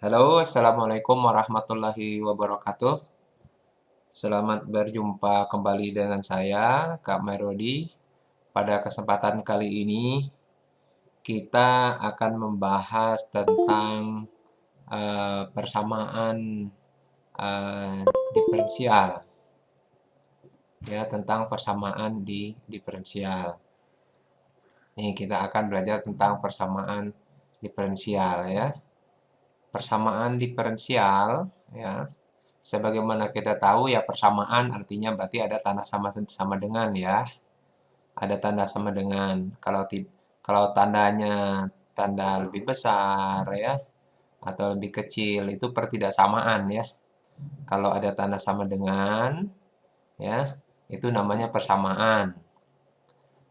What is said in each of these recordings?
Halo, Assalamualaikum warahmatullahi wabarakatuh. Selamat berjumpa kembali dengan saya, Kak Mairodi. Pada kesempatan kali ini, kita akan membahas tentang persamaan eh, diferensial. Ya, tentang persamaan di diferensial. Nih, kita akan belajar tentang persamaan diferensial ya. Persamaan diferensial ya. Sebagaimana kita tahu ya persamaan artinya berarti ada tanda sama dengan ya. Ada tanda sama dengan. Kalau tandanya tanda lebih besar ya atau lebih kecil itu pertidaksamaan ya. Kalau ada tanda sama dengan ya itu namanya persamaan.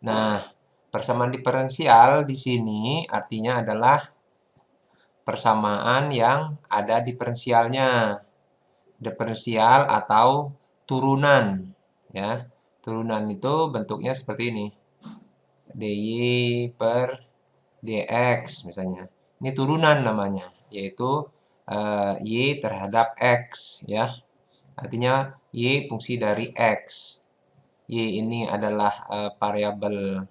Nah, persamaan diferensial di sini artinya adalah persamaan yang ada diferensialnya. Diferensial atau turunan ya. Turunan itu bentuknya seperti ini. dy per dx misalnya. Ini turunan namanya, yaitu y terhadap x ya. Artinya y fungsi dari x. Y ini adalah variabel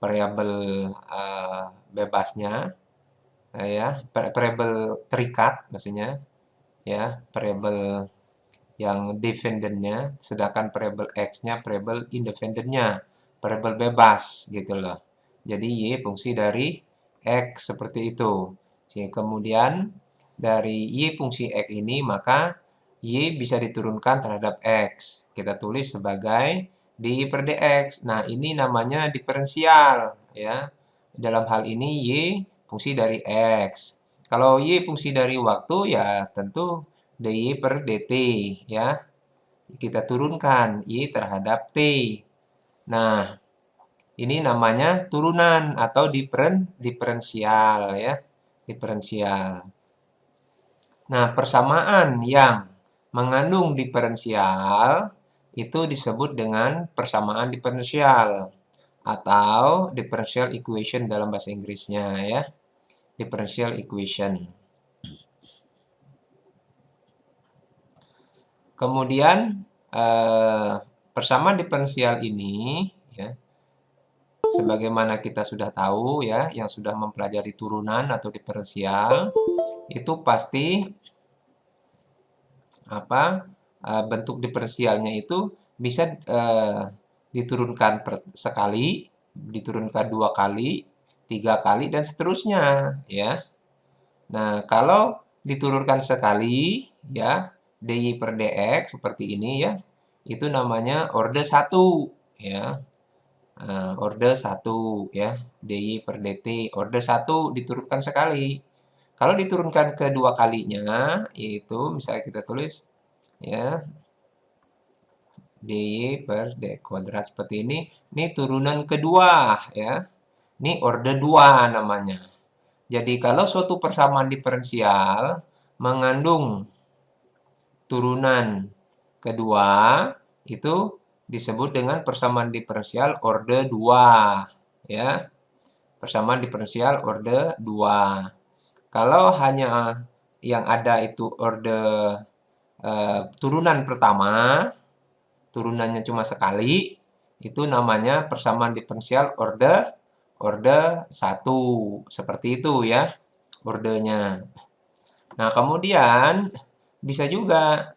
variabel bebasnya ya, variabel terikat maksudnya ya, variabel yang dependennya, sedangkan variabel x-nya variabel independennya, variabel bebas gitu loh. Jadi y fungsi dari x seperti itu. Jadi kemudian dari y fungsi x ini maka y bisa diturunkan terhadap x. Kita tulis sebagai dy per dx. Nah, ini namanya diferensial ya. Dalam hal ini y fungsi dari x. Kalau y fungsi dari waktu ya tentu dy per dt ya. Kita turunkan y terhadap t. Nah, ini namanya turunan atau diferensial ya. Diferensial. Nah, persamaan yang mengandung diferensial itu disebut dengan persamaan diferensial atau differential equation dalam bahasa Inggrisnya ya. Differential equation. Kemudian persamaan diferensial ini ya, sebagaimana kita sudah tahu ya, yang sudah mempelajari turunan atau diferensial itu pasti bentuk diferensialnya itu bisa diturunkan sekali, diturunkan 2 kali, 3 kali dan seterusnya ya. Nah, kalau diturunkan sekali ya, dy per dx seperti ini ya, itu namanya orde 1 ya. Orde 1 ya, dy per dt orde 1 diturunkan sekali. Kalau diturunkan kedua kalinya, yaitu misalnya kita tulis ya dy per dx kuadrat seperti ini turunan kedua ya. Ini orde 2 namanya. Jadi kalau suatu persamaan diferensial mengandung turunan kedua, itu disebut dengan persamaan diferensial orde 2 ya. Persamaan diferensial orde 2. Kalau hanya yang ada itu orde turunan pertama, turunannya cuma sekali, itu namanya persamaan diferensial orde 1. Seperti itu ya ordenya. Nah, kemudian bisa juga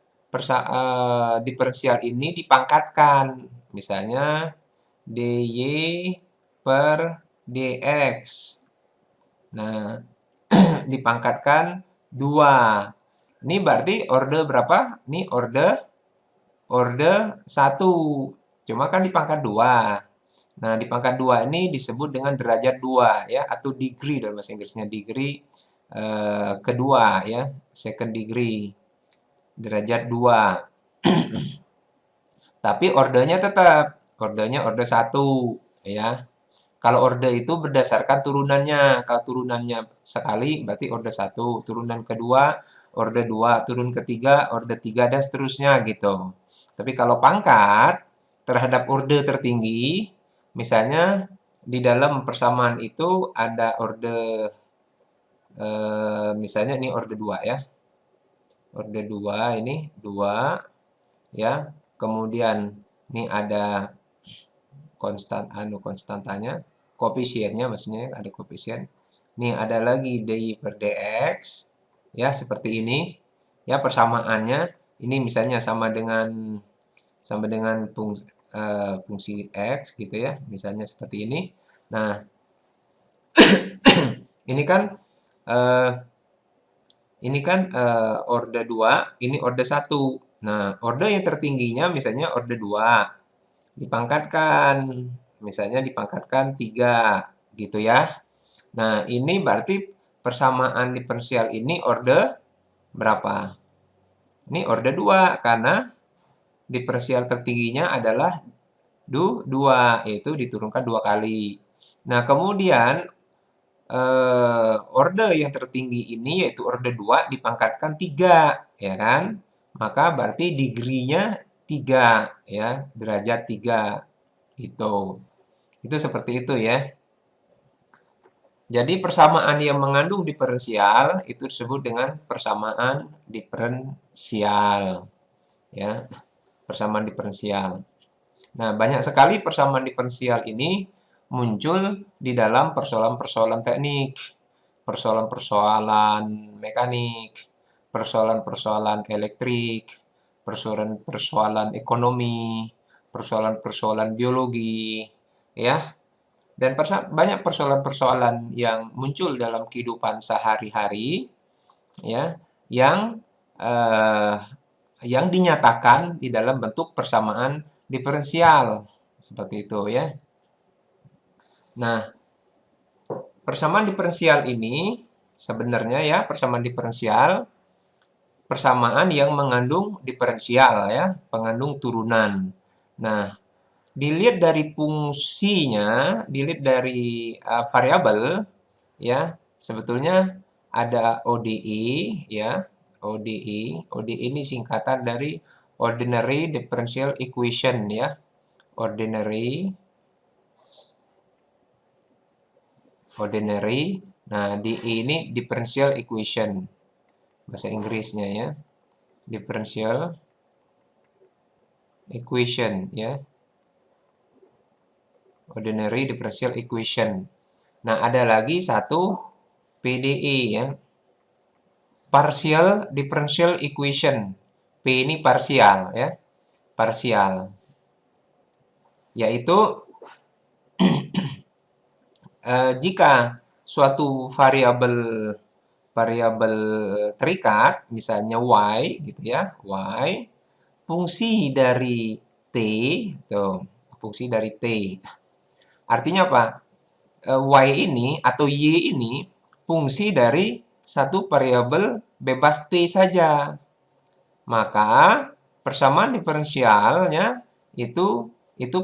diferensial ini dipangkatkan. Misalnya dy per dx. Nah, dipangkatkan 2. Ini berarti orde berapa? Ini orde 1. Cuma kan dipangkat 2. Nah, dipangkat 2 ini disebut dengan derajat 2 ya, atau degree dalam bahasa Inggrisnya, degree kedua ya, second degree, derajat 2. Tapi ordenya tetap, ordenya orde 1 ya. Kalau orde itu berdasarkan turunannya. Kalau turunannya sekali berarti orde 1, turunan kedua orde 2, turun ketiga orde 3 dan seterusnya gitu. Tapi kalau pangkat terhadap orde tertinggi, misalnya di dalam persamaan itu ada orde misalnya ini orde 2 ya. Orde 2 ini 2 ya. Kemudian ini ada konstantanya, koefisiennya maksudnya ada koefisien. Nih ada lagi dy per dx ya seperti ini. Ya persamaannya ini misalnya sama dengan fungsi x gitu ya, misalnya seperti ini. Nah, ini kan eh, orde 2, ini orde 1. Nah, orde yang tertingginya misalnya orde 2 dipangkatkan, misalnya dipangkatkan 3 gitu ya. Nah, ini berarti persamaan diferensial ini orde berapa? Ini orde 2 karena diferensial tertingginya adalah 2, yaitu diturunkan 2 kali. Nah, kemudian orde yang tertinggi ini yaitu orde 2 dipangkatkan 3, ya kan? Maka berarti degree-nya 3 ya, derajat 3 gitu. Itu seperti itu ya. Jadi persamaan yang mengandung diferensial itu disebut dengan persamaan diferensial ya, persamaan diferensial. Nah, banyak sekali persamaan diferensial ini muncul di dalam persoalan-persoalan teknik, persoalan-persoalan mekanik, persoalan-persoalan elektrik, persoalan-persoalan ekonomi, persoalan-persoalan biologi, ya. Dan banyak persoalan-persoalan yang muncul dalam kehidupan sehari-hari, ya, yang eh, yang dinyatakan di dalam bentuk persamaan diferensial seperti itu ya. Nah, persamaan diferensial ini sebenarnya ya persamaan diferensial persamaan yang mengandung diferensial ya, mengandung turunan. Nah, dilihat dari fungsinya, dilihat dari variabel ya, sebetulnya ada ODE ya, ODE. ODE ini singkatan dari ordinary differential equation ya. Ordinary. Nah, DE ini differential equation bahasa Inggrisnya ya. Differential equation ya. Ordinary differential equation. Nah, ada lagi satu PDE ya. Partial differential equation. P ini parsial ya. Parsial. Yaitu jika suatu variabel variabel terikat, misalnya y gitu ya, y, fungsi dari t, tuh, fungsi dari t. Artinya apa? Y ini atau y ini fungsi dari satu variabel bebas t saja. Maka persamaan diferensialnya itu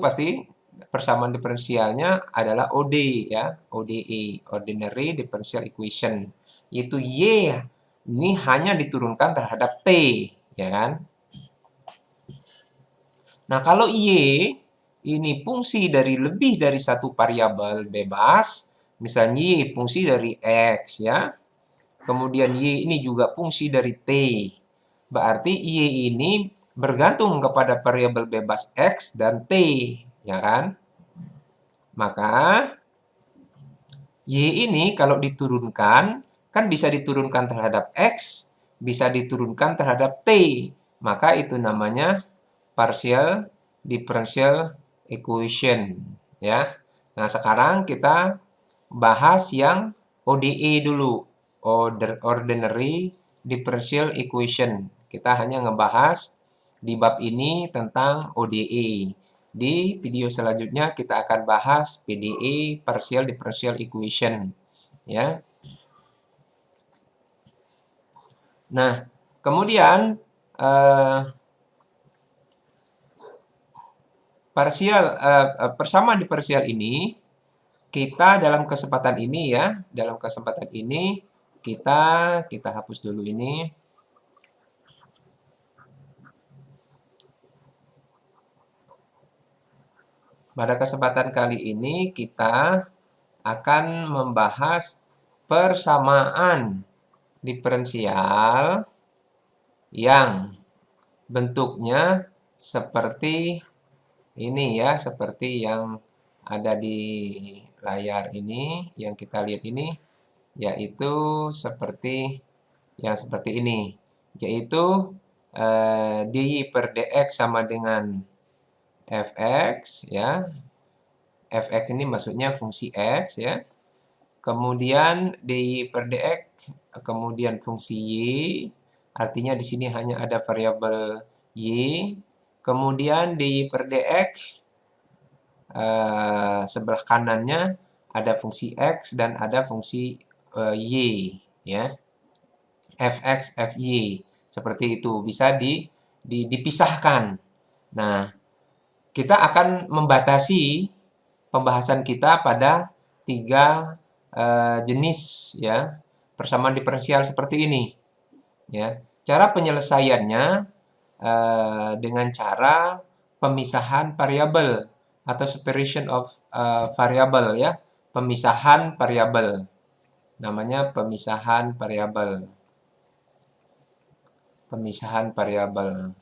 pasti persamaan diferensialnya adalah OD ya, ODE, ordinary differential equation. Yaitu y ini hanya diturunkan terhadap t, ya kan? Nah, kalau y ini fungsi dari lebih dari satu variabel bebas, misalnya y fungsi dari x ya. Kemudian y ini juga fungsi dari t. Berarti y ini bergantung kepada variabel bebas x dan t, ya kan? Maka y ini kalau diturunkan kan bisa diturunkan terhadap x, bisa diturunkan terhadap t. Maka itu namanya partial differential equation, ya. Nah, sekarang kita bahas yang ODE dulu, ordinary differential equation. Kita hanya ngebahas di bab ini tentang ODE. Di video selanjutnya kita akan bahas PDE, partial differential equation, ya. Nah, kemudian persamaan diferensial ini kita dalam kesempatan ini ya, dalam kesempatan ini kita hapus dulu ini. Pada kesempatan kali ini kita akan membahas persamaan diferensial yang bentuknya seperti ini ya, seperti yang ada di layar ini, yang kita lihat ini, yaitu seperti ini, yaitu dy per dx sama dengan fx ya. Fx ini maksudnya fungsi x ya. Kemudian dy per dx, kemudian fungsi y, artinya di sini hanya ada variabel y. Kemudian dy per dx, sebelah kanannya ada fungsi x dan ada fungsi y ya. Fx, Fy. Seperti itu, bisa dipisahkan. Nah, kita akan membatasi pembahasan kita pada 3 jenis ya, persamaan diferensial seperti ini. Ya. Cara penyelesaiannya dengan cara pemisahan variabel atau separation of variable ya, pemisahan variabel. Namanya pemisahan variabel. Pemisahan variabel.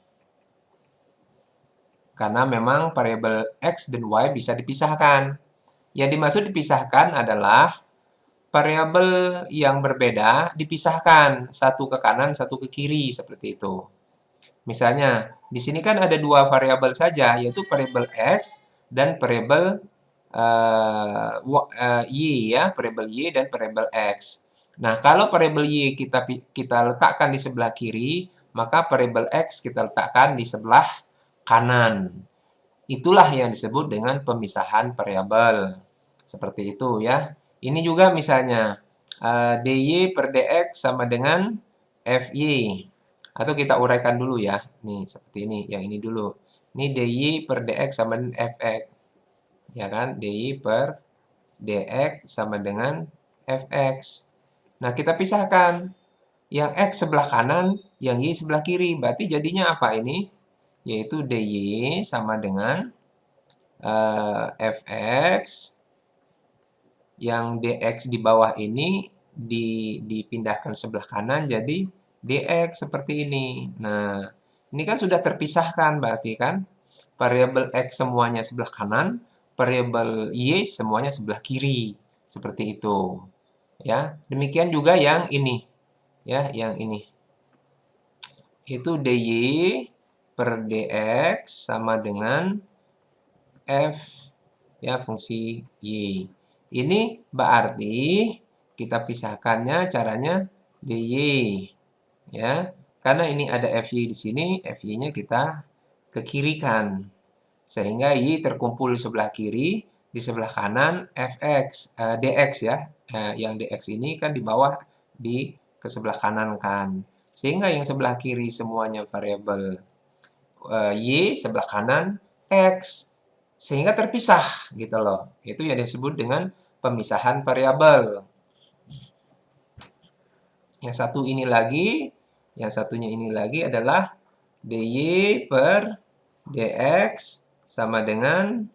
Karena memang variabel x dan y bisa dipisahkan. Yang dimaksud dipisahkan adalah variabel yang berbeda dipisahkan, satu ke kanan, satu ke kiri, seperti itu. Misalnya, di sini kan ada 2 variabel saja, yaitu variabel x dan variabel y ya, variabel y dan variabel x. Nah, kalau variabel y kita letakkan di sebelah kiri, maka variabel x kita letakkan di sebelah kanan. Itulah yang disebut dengan pemisahan variabel. Seperti itu ya. Ini juga misalnya dy per dx sama dengan fy. Atau kita uraikan dulu ya. Nih, seperti ini. Yang ini dulu. Ini dy per dx sama dengan fx. Ya kan? dy per dx sama dengan fx. Nah, kita pisahkan. Yang x sebelah kanan, yang y sebelah kiri. Berarti jadinya apa ini? Yaitu dy sama dengan fx, yang dx di bawah ini dipindahkan sebelah kanan jadi dx seperti ini. Nah, ini kan sudah terpisahkan berarti kan? Variabel x semuanya sebelah kanan, variabel y semuanya sebelah kiri. Seperti itu. Ya, demikian juga yang ini. Ya, yang ini. Itu dy per dx sama dengan f ya fungsi y. Ini berarti kita pisahkannya caranya dy ya. Karena ini ada fy di sini, fy-nya kita ke kiri kan. Sehingga y terkumpul di sebelah kiri, di sebelah kanan fx dx ya. Yang dx ini kan di bawah ke sebelah kanan kan. Sehingga yang sebelah kiri semuanya variabel y, sebelah kanan x. Sehingga terpisah gitu loh. Itu yang disebut dengan pemisahan variabel. Yang satu ini lagi, yang satunya ini lagi adalah dy per dx sama dengan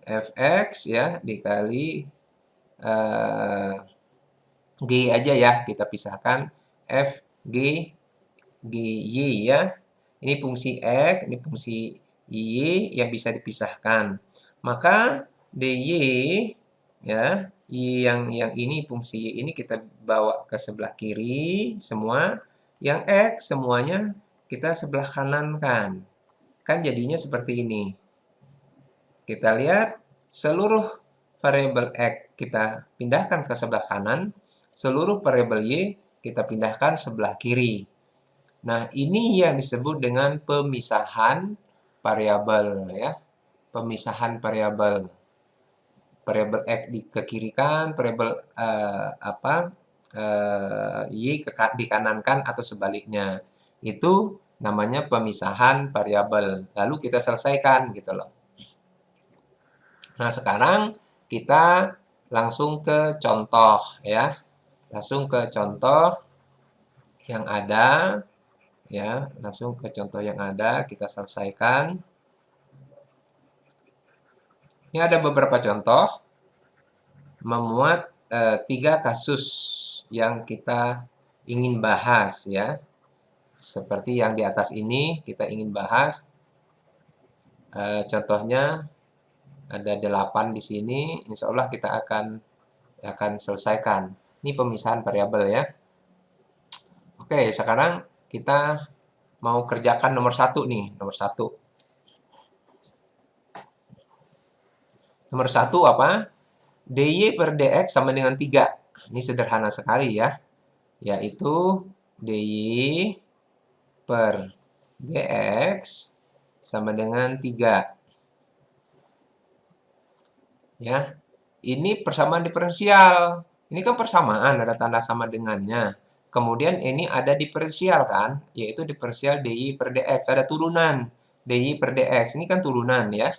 fx ya dikali g aja ya, kita pisahkan f g y ya. Ini fungsi x, ini fungsi y yang bisa dipisahkan. Maka dy ya, y yang ini fungsi y ini kita bawa ke sebelah kiri semua, yang x semuanya kita sebelah kanan kan. Kan jadinya seperti ini. Kita lihat seluruh variabel x kita pindahkan ke sebelah kanan, seluruh variabel y kita pindahkan sebelah kiri. Nah, ini yang disebut dengan pemisahan variabel ya. Pemisahan variabel. Variabel x ke kiri kan, variabel y di kanan kan atau sebaliknya. Itu namanya pemisahan variabel. Lalu kita selesaikan gitu loh. Nah, sekarang kita langsung ke contoh ya. Langsung ke contoh yang ada ya, langsung ke contoh yang ada, kita selesaikan. Ini ada beberapa contoh memuat tiga kasus yang kita ingin bahas ya. Seperti yang di atas ini kita ingin bahas. Contohnya ada 8 di sini. Insya Allah kita akan selesaikan. Ini pemisahan variabel ya. Oke, sekarang kita mau kerjakan nomor 1 nih. Nomor 1. Nomor 1 apa? dy per dx sama dengan 3. Ini sederhana sekali ya. Yaitu dy per dx sama dengan 3. Ya. Ini persamaan diferensial. Ini kan persamaan, ada tanda sama dengannya. Kemudian ini ada diferensial kan, yaitu diferensial dy per dx. Ada turunan dy per dx. Ini kan turunan ya.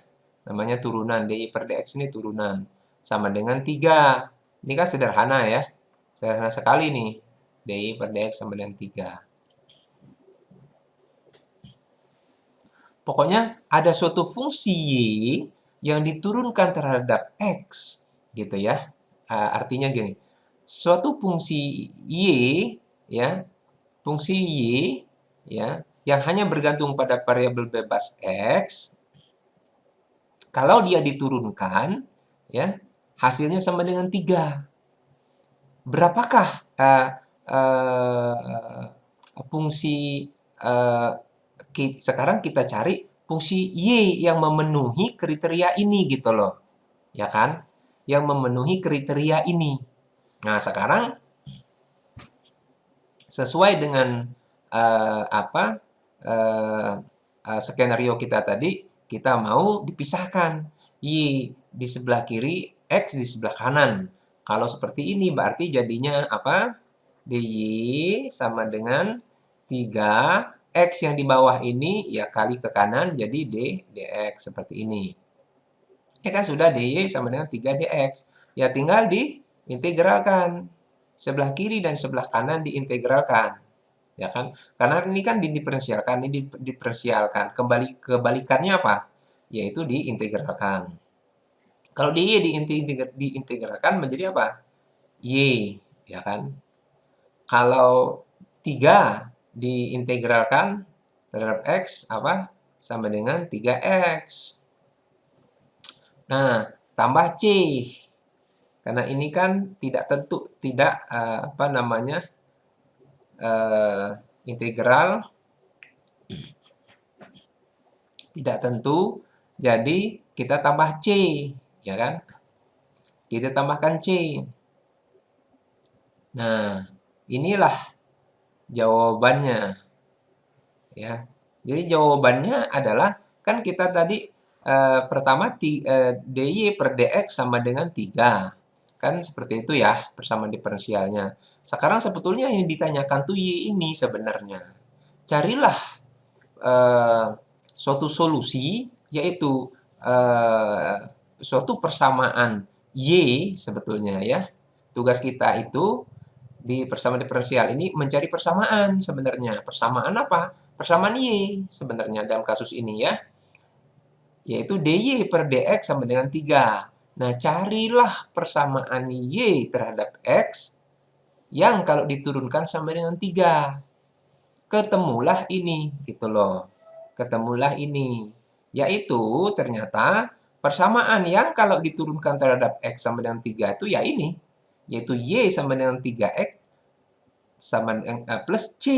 Namanya turunan. dy per dx ini turunan. Sama dengan 3. Ini kan sederhana ya. Sederhana sekali nih. dy per dx sama dengan 3. Pokoknya ada suatu fungsi y yang diturunkan terhadap x gitu ya. Artinya gini, suatu fungsi y ya, fungsi y ya yang hanya bergantung pada variabel bebas x, kalau dia diturunkan ya, hasilnya sama dengan 3. Berapakah fungsi sekarang kita cari fungsi y yang memenuhi kriteria ini gitu loh. Ya kan? Yang memenuhi kriteria ini. Nah, sekarang sesuai dengan skenario kita tadi, kita mau dipisahkan y di sebelah kiri, x di sebelah kanan. Kalau seperti ini berarti jadinya apa? dy sama dengan 3, x yang di bawah ini ya kali ke kanan jadi dx seperti ini. Ya kan sudah dy sama dengan 3 dx. Ya tinggal diintegralkan. Sebelah kiri dan sebelah kanan diintegralkan. Ya kan? Karena ini kan didiferensialkan, ini diferensialkan. Kebalikannya apa? Yaitu diintegralkan. Kalau dy diintegralkan menjadi apa? Y, ya kan? Kalau 3 diintegralkan terhadap x apa? Sama dengan 3x. Nah, tambah C. Karena ini kan tidak tentu, tidak integral, tidak tentu. Jadi kita tambah C, ya kan? Kita tambahkan C. Nah, inilah jawabannya. Ya. Jadi jawabannya adalah kan kita tadi pertama dy per dx sama dengan 3. Kan seperti itu ya persamaan diferensialnya. Sekarang sebetulnya yang ditanyakan tuh y ini sebenarnya. Carilah suatu solusi yaitu suatu persamaan y sebetulnya ya. Tugas kita itu di persamaan diferensial ini mencari persamaan sebenarnya. Persamaan apa? Persamaan y sebenarnya dalam kasus ini ya. Yaitu dy per dx sama dengan 3. Nah, carilah persamaan y terhadap x yang kalau diturunkan sama dengan 3. Ketemulah ini, gitu loh. Ketemulah ini. Yaitu ternyata persamaan yang kalau diturunkan terhadap x sama dengan 3 itu ya ini. Yaitu y sama dengan 3x sama dengan plus c.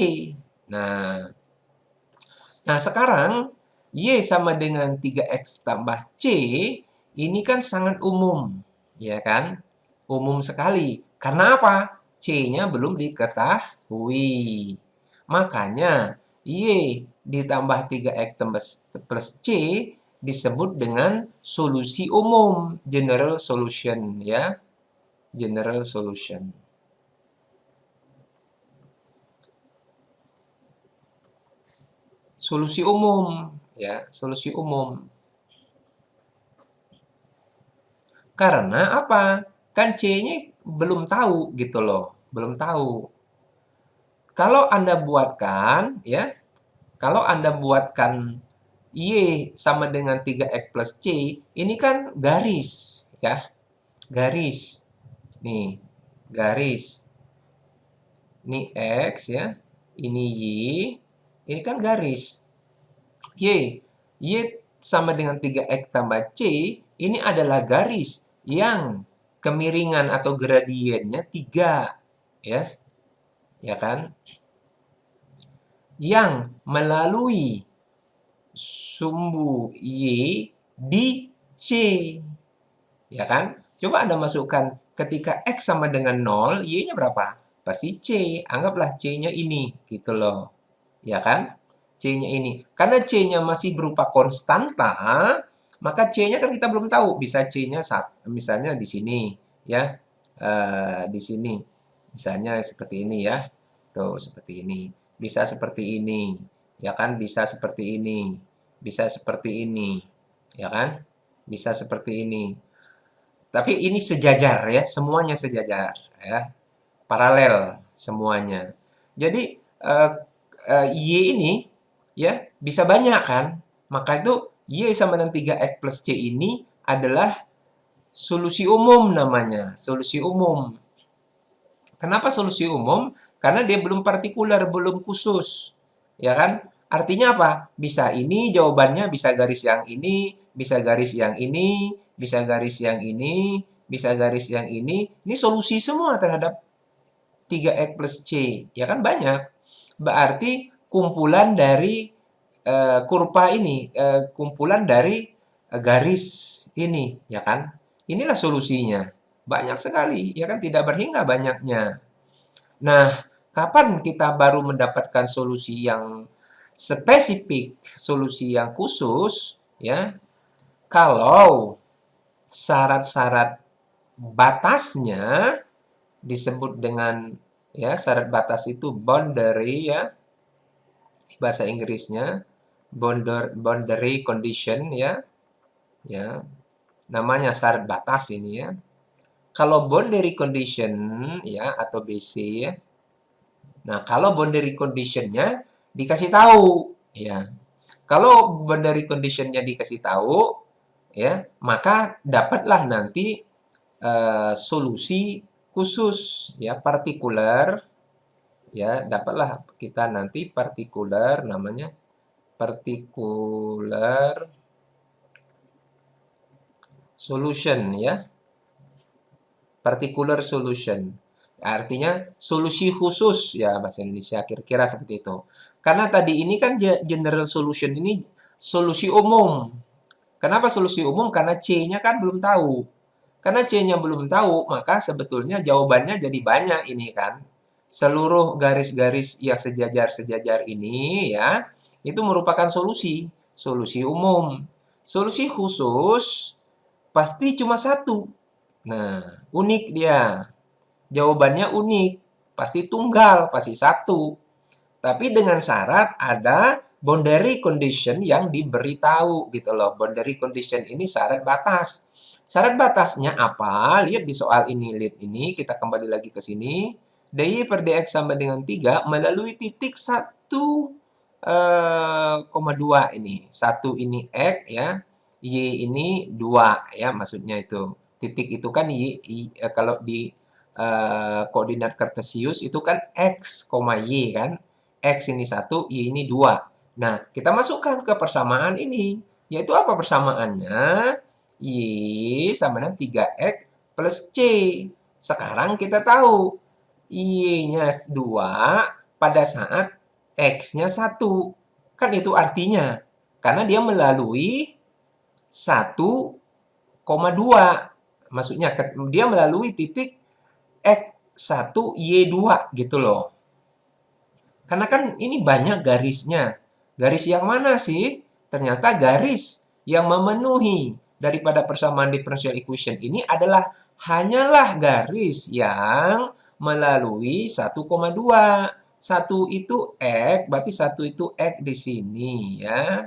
Nah, sekarang y sama dengan 3x tambah c ini kan sangat umum, ya kan? Umum sekali. Karena apa? C-nya belum diketahui. Makanya y ditambah 3x plus c disebut dengan solusi umum, general solution ya. General solution. Solusi umum ya, solusi umum. Karena apa? Kan C-nya belum tahu gitu loh, belum tahu. Kalau Anda buatkan ya, kalau Anda buatkan Y sama dengan 3x plus C, ini kan garis ya. Garis. Nih, garis. Ini X ya. Ini Y. Ini kan garis. Y. Y sama dengan 3X tambah C. Ini adalah garis yang kemiringan atau gradiennya 3. Ya, ya kan? Yang melalui sumbu Y di C. Ya kan? Coba Anda masukkan ketika X sama dengan 0, Y-nya berapa? Pasti C. Anggaplah C-nya ini, gitu loh. Ya kan? C-nya ini. Karena C-nya masih berupa konstanta, maka C-nya kan kita belum tahu. Bisa C-nya misalnya di sini, ya. Di sini. Misalnya seperti ini ya. Tuh, seperti ini. Bisa seperti ini. Ya kan? Bisa seperti ini. Bisa seperti ini. Ya kan? Bisa seperti ini. Tapi ini sejajar ya, semuanya sejajar ya, paralel semuanya. Jadi Y ini ya bisa banyak kan? Maka itu Y sama dengan 3X plus C ini adalah solusi umum namanya, solusi umum. Kenapa solusi umum? Karena dia belum partikular, belum khusus. Ya kan? Artinya apa? Bisa ini jawabannya, bisa garis yang ini, bisa garis yang ini, bisa garis yang ini, bisa garis yang ini. Ini solusi semua terhadap 3X plus C. Ya kan banyak. Berarti kumpulan dari kurva ini, kumpulan dari garis ini, ya kan? Inilah solusinya. Banyak sekali, ya kan? Tidak berhingga banyaknya. Nah, kapan kita baru mendapatkan solusi yang spesifik, solusi yang khusus, ya? Kalau syarat-syarat batasnya disebut dengan ya syarat batas itu boundary ya bahasa Inggrisnya boundary condition ya ya namanya syarat batas ini ya. Kalau boundary condition ya atau BC ya. Nah, kalau boundary conditionnya dikasih tahu, ya. Kalau boundary conditionnya dikasih tahu, ya, maka dapatlah nanti solusi khusus, ya, partikular, ya, dapatlah kita nanti partikular, namanya particular solution, ya, particular solution. Artinya solusi khusus ya bahasa Indonesia kira-kira seperti itu. Karena tadi ini kan general solution ini solusi umum. Kenapa solusi umum? Karena C-nya kan belum tahu. Karena C-nya belum tahu, maka sebetulnya jawabannya jadi banyak ini kan. Seluruh garis-garis yang sejajar-sejajar ini ya, itu merupakan solusi. Solusi umum. Solusi khusus pasti cuma satu. Nah, unik dia. Jawabannya unik, pasti tunggal, pasti satu. Tapi dengan syarat ada boundary condition yang diberitahu gitu loh. Boundary condition ini syarat batas. Syarat batasnya apa? Lihat di soal ini, lihat ini, kita kembali lagi ke sini. dy per dx sama dengan 3 melalui titik 1,2 ini. 1 ini X ya, Y ini 2 ya maksudnya itu. Titik itu kan kalau di koordinat kartesius itu kan X, Y kan. X ini 1, Y ini 2. Nah, kita masukkan ke persamaan ini. Yaitu apa persamaannya? Y sama dengan 3X plus C. Sekarang kita tahu Y-nya 2 pada saat X-nya 1. Kan itu artinya. Karena dia melalui 1,2. Maksudnya dia melalui titik X1, Y2 gitu loh. Karena kan ini banyak garisnya. Garis yang mana sih? Ternyata garis yang memenuhi daripada persamaan differential equation ini adalah hanyalah garis yang melalui 1,2. 1 itu X, berarti 1 itu X di sini ya.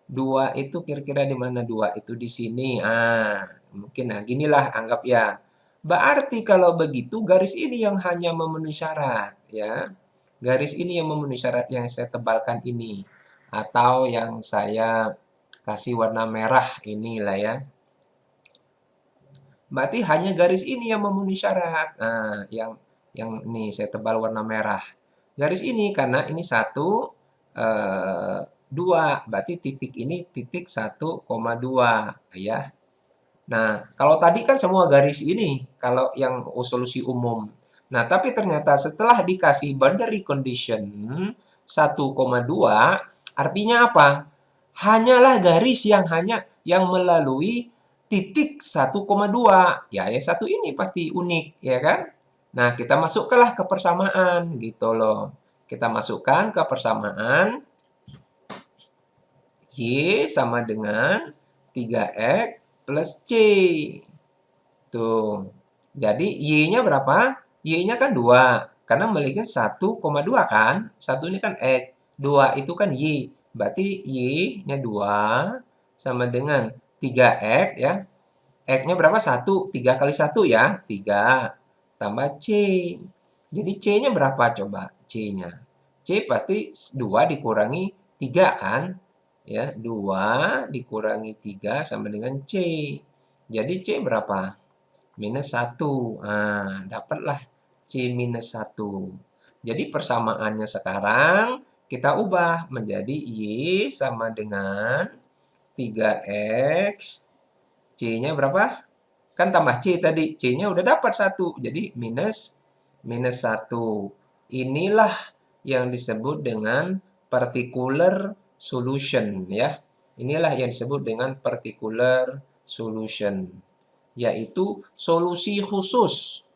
2 itu kira-kira di mana 2 itu di sini. Mungkin nah ginilah anggap ya. Berarti kalau begitu garis ini yang hanya memenuhi syarat ya. Garis ini yang memenuhi syarat yang saya tebalkan ini atau yang saya kasih warna merah inilah ya. Berarti hanya garis ini yang memenuhi syarat. Nah, yang ini saya tebal warna merah. Garis ini karena ini 1, 2. Berarti titik ini titik 1,2 ya. Nah, kalau tadi kan semua garis ini, kalau yang solusi umum. Nah, tapi ternyata setelah dikasih boundary condition 1,2, artinya apa? Hanyalah garis yang yang melalui titik 1,2. Ya, yang satu ini pasti unik, ya kan? Nah, kita masukkanlah ke persamaan, gitu loh. Kita masukkan ke persamaan, Y sama dengan 3X plus C. Tuh. Jadi Y-nya berapa? Y-nya kan 2. Karena memiliki 1,2 kan? 1 ini kan X. 2 itu kan Y. Berarti Y-nya 2 sama dengan 3X ya. X-nya berapa? 1. 3 kali 1 ya. 3. Tambah C. Jadi C-nya berapa coba? C-nya. C pasti 2 dikurangi 3 kan? Ya, 2 dikurangi 3 sama dengan C. Jadi C berapa? Minus 1. Nah, dapatlah C minus 1. Jadi persamaannya sekarang kita ubah menjadi Y sama dengan 3X. C-nya berapa? Kan tambah C tadi. C-nya udah dapat 1. Jadi minus 1. Inilah yang disebut dengan particular solution ya. Inilah yang disebut dengan particular solution, yaitu solusi khusus.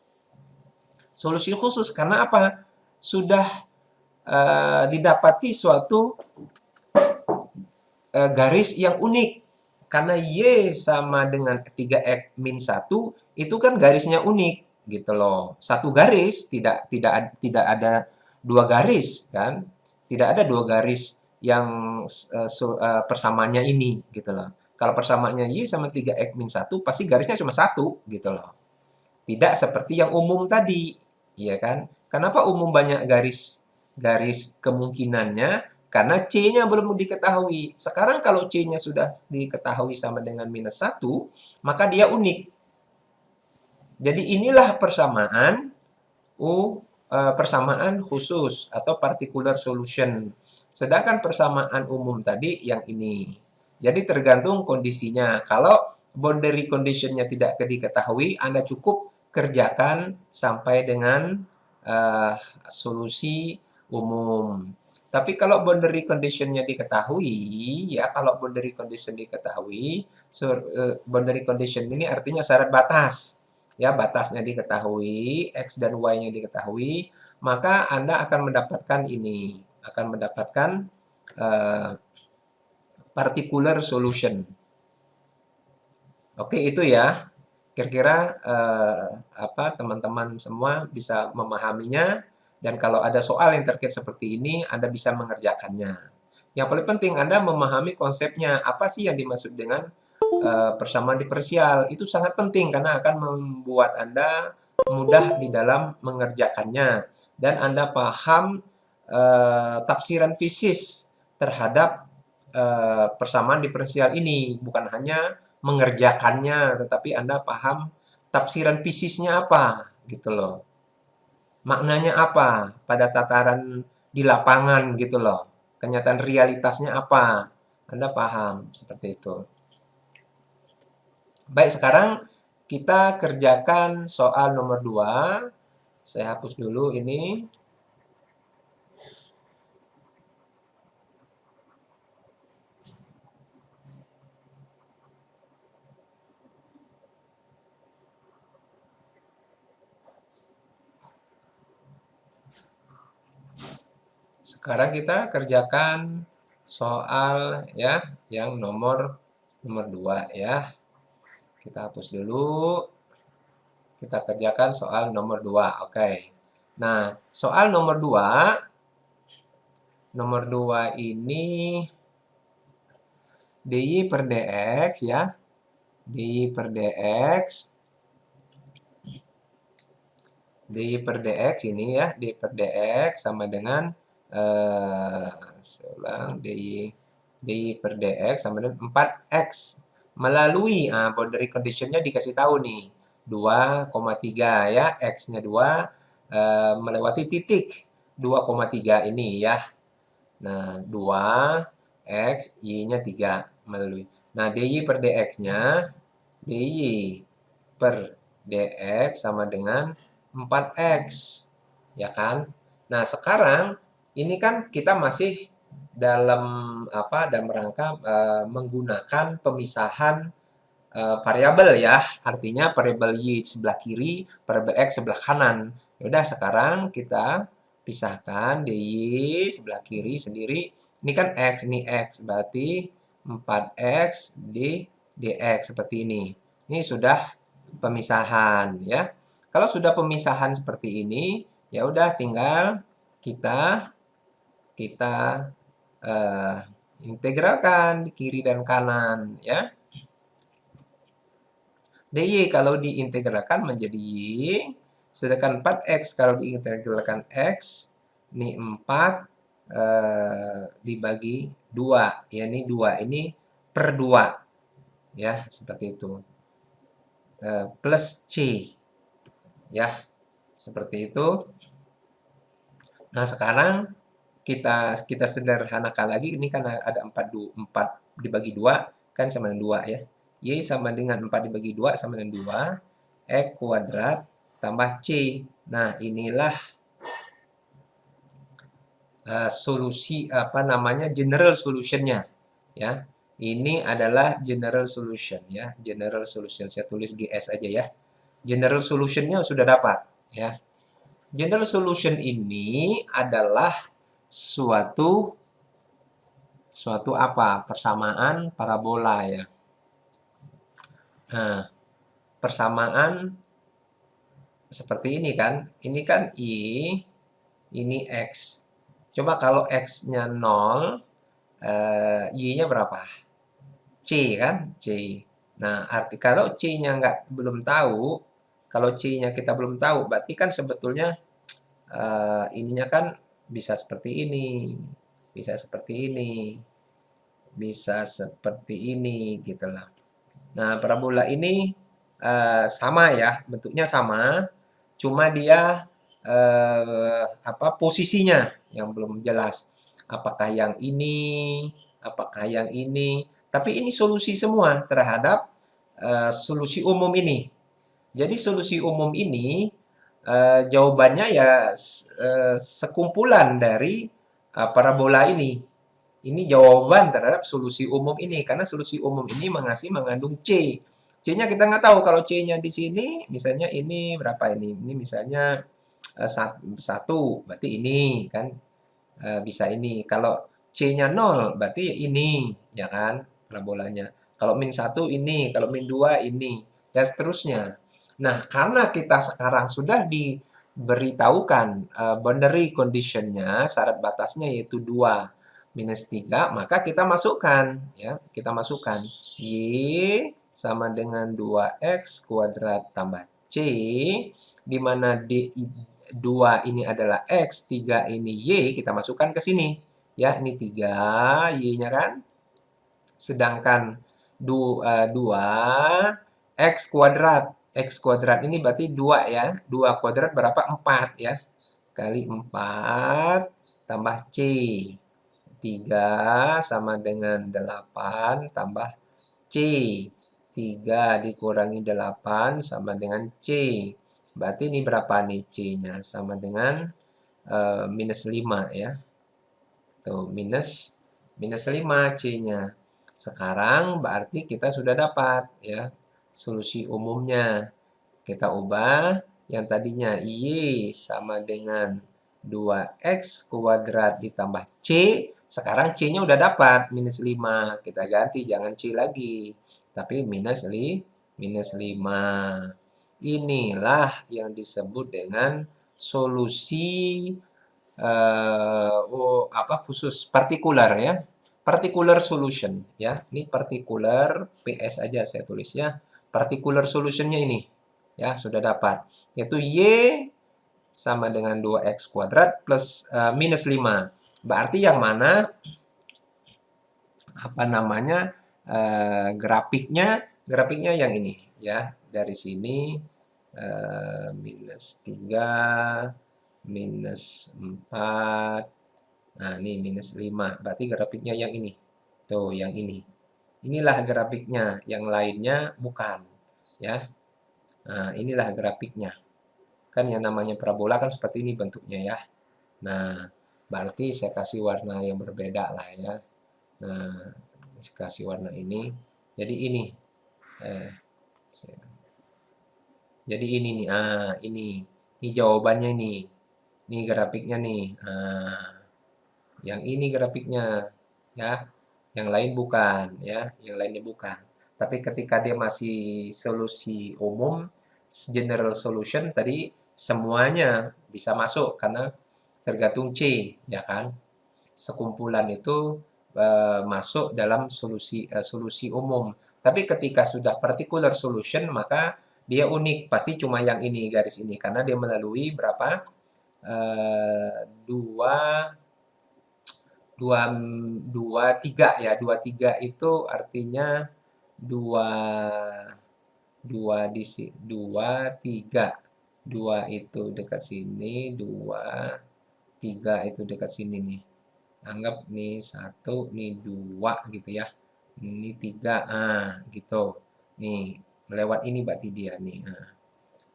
Solusi khusus karena apa? Sudah didapati suatu garis yang unik. Karena Y sama dengan 3X min 1 itu kan garisnya unik gitu loh. Satu garis, tidak ada dua garis kan? Tidak ada dua garis yang persamaannya ini gitu loh. Kalau persamaannya Y sama 3X min 1 pasti garisnya cuma satu gitu loh. Tidak seperti yang umum tadi, ya kan? Kenapa umum banyak garis kemungkinannya? Karena C-nya belum diketahui. Sekarang kalau C-nya sudah diketahui sama dengan minus 1, maka dia unik. Jadi inilah persamaan khusus atau particular solution. Sedangkan persamaan umum tadi yang ini. Jadi tergantung kondisinya. Kalau boundary condition-nya tidak diketahui, Anda cukup kerjakan sampai dengan solusi umum. Tapi kalau boundary condition-nya diketahui, ya kalau boundary condition diketahui, boundary condition ini artinya syarat batas. Ya, batasnya diketahui, X dan Y-nya diketahui, maka Anda akan mendapatkan ini, akan mendapatkan uh, particular solution. Oke, itu ya. Kira-kira teman-teman semua bisa memahaminya, dan kalau ada soal yang terkait seperti ini, Anda bisa mengerjakannya. Yang paling penting Anda memahami konsepnya, apa sih yang dimaksud dengan persamaan diferensial. Itu sangat penting karena akan membuat Anda mudah di dalam mengerjakannya, dan Anda paham tafsiran fisis terhadap persamaan diferensial ini, bukan hanya mengerjakannya, tetapi Anda paham tafsiran fisisnya apa, gitu loh. Maknanya apa pada tataran di lapangan, gitu loh. Kenyataan realitasnya apa, Anda paham, seperti itu. Baik, sekarang kita kerjakan soal nomor 2. Saya hapus dulu ini. Sekarang kita kerjakan soal ya yang nomor 2 ya. Kita hapus dulu. Kita kerjakan soal nomor 2. Oke. Nah, soal nomor 2 ini dy per dx ya. dy per dx ini ya, dy per dx sama dengan dy per dx sama dengan 4x melalui boundary condition-nya dikasih tahu nih. 2,3 ya, X-nya 2, melewati titik 2,3 ini ya. Nah, 2, X, Y-nya 3 melalui. Nah, DY per DX-nya, DY per DX sama dengan 4X. Ya kan? Nah, sekarang ini kan kita masih dalam dalam rangka menggunakan pemisahan variabel ya. Artinya variabel Y sebelah kiri, variabel X sebelah kanan. Yaudah, sekarang kita pisahkan DY sebelah kiri sendiri. Ini kan X, ini X. Berarti 4X di DX seperti ini. Ini sudah pemisahan ya. Kalau sudah pemisahan seperti ini, ya udah tinggal kita kita eh, integralkan di kiri dan kanan ya. DY kalau diintegralkan menjadi Y, sedangkan 4X kalau diintegralkan X, ini 4 dibagi 2, ya ini 2, ini per 2, ya seperti itu. Plus C, ya seperti itu. Nah sekarang kita sederhanakan lagi, ini kan ada 4 dibagi 2, kan sama dengan 2 ya. Y sama dengan 4 dibagi 2 sama dengan 2. X kuadrat tambah C. Nah, inilah solusi general solutionnya ya. Ini adalah general solution ya. General solution, saya tulis GS aja ya. General solutionnya sudah dapat ya. General solution ini adalah suatu persamaan parabola ya. Nah, persamaan seperti ini kan. Ini kan Y, ini X. Coba kalau X-nya 0, Y-nya berapa? C kan? C. Nah, kalau C-nya belum tahu, kalau C-nya kita belum tahu, berarti kan sebetulnya ininya kan bisa seperti ini, bisa seperti ini, bisa seperti ini, gitu lah. Nah, parabola ini sama ya, bentuknya sama, cuma dia posisinya yang belum jelas. Apakah yang ini, apakah yang ini. Tapi ini solusi semua terhadap solusi umum ini. Jadi solusi umum ini jawabannya ya sekumpulan dari parabola ini. Ini jawaban terhadap solusi umum ini karena solusi umum ini mengandung C. C-nya kita nggak tahu kalau C-nya di sini misalnya ini berapa ini? Ini misalnya satu berarti ini kan bisa ini. Kalau C-nya 0 berarti ini ya kan parabolanya. Kalau min 1 ini, kalau min 2 ini dan seterusnya. Nah, karena kita sekarang sudah diberitahukan boundary condition-nya, syarat batasnya yaitu 2 minus 3, maka kita masukkan ya, kita masukkan Y sama dengan 2X kuadrat tambah C, di mana D2 ini adalah X, 3 ini Y, kita masukkan ke sini. Ya, ini 3, Y-nya kan. Sedangkan 2, X kuadrat. X kuadrat ini berarti 2 ya. 2 kuadrat berapa? 4 ya. Kali 4 tambah C. 3 sama dengan 8 tambah C. 3 dikurangi 8 sama dengan C. Berarti ini berapa nih C-nya? Sama dengan minus 5 ya. Tuh, minus 5 C-nya. Sekarang berarti kita sudah dapat ya solusi umumnya. Kita ubah yang tadinya Y sama dengan 2X kuadrat ditambah C. Sekarang C-nya udah dapat, minus 5. Kita ganti, jangan C lagi. Tapi minus 5. Inilah yang disebut dengan solusi khusus partikular ya. Particular solution ya. Ini particular PS aja saya tulis ya. Particular solutionnya ini ya sudah dapat. Yaitu Y sama dengan 2X kuadrat plus minus 5. Berarti yang mana grafiknya yang ini ya. Dari sini minus 3, minus 4, nah ini minus 5, berarti grafiknya yang ini. Tuh, yang ini. Inilah grafiknya, yang lainnya bukan. Ya, nah inilah grafiknya. Kan yang namanya parabola kan seperti ini bentuknya ya. Nah, berarti saya kasih warna yang berbeda lah ya. Nah, saya kasih warna ini. Jadi ini. Eh, jadi ini nih. Ah, ini. Ini jawabannya nih. Ini grafiknya nih. Ah, yang ini grafiknya. Ya. Yang lain bukan. Ya. Yang lainnya bukan. Tapi ketika dia masih solusi umum, general solution tadi semuanya bisa masuk karena tergantung C, ya kan? Sekumpulan itu masuk dalam solusi umum. Tapi ketika sudah particular solution, maka dia unik. Pasti cuma yang ini, garis ini. Karena dia melalui berapa? Dua, dua, dua, tiga ya. Dua, tiga itu artinya dua, dua di sini, dua, tiga. Dua itu dekat sini, dua, tiga itu dekat sini nih. Anggap nih satu, nih dua gitu ya. Ini tiga, gitu. Nih, melewat ini berarti dia nih.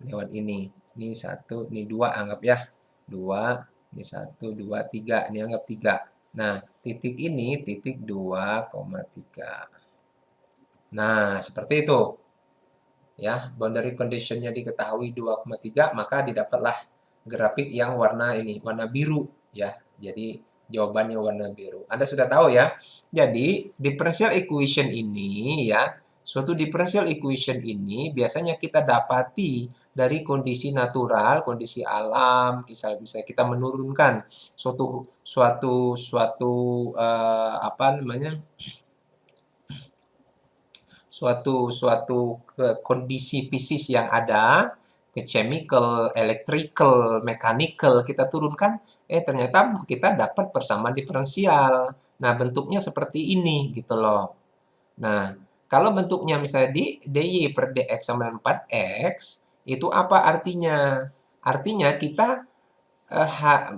Lewat ini. Ini satu, nih dua anggap ya. Dua, ini satu, dua, tiga. Ini anggap tiga. Nah, titik ini titik 2,3. Nah, seperti itu. Ya, boundary conditionnya diketahui 2,3, maka didapatlah grafik yang warna ini, warna biru ya. Jadi jawabannya warna biru. Anda sudah tahu ya. Jadi differential equation ini ya, suatu differential equation ini biasanya kita dapati dari kondisi natural, kondisi alam, misalnya kita menurunkan suatu suatu suatu apa namanya? suatu kondisi fisis yang ada, ke chemical, electrical, mechanical kita turunkan, ternyata kita dapat persamaan diferensial. Nah, bentuknya seperti ini gitu loh. Nah, kalau bentuknya misalnya dy per dx sama dengan 4x, itu apa artinya? Artinya kita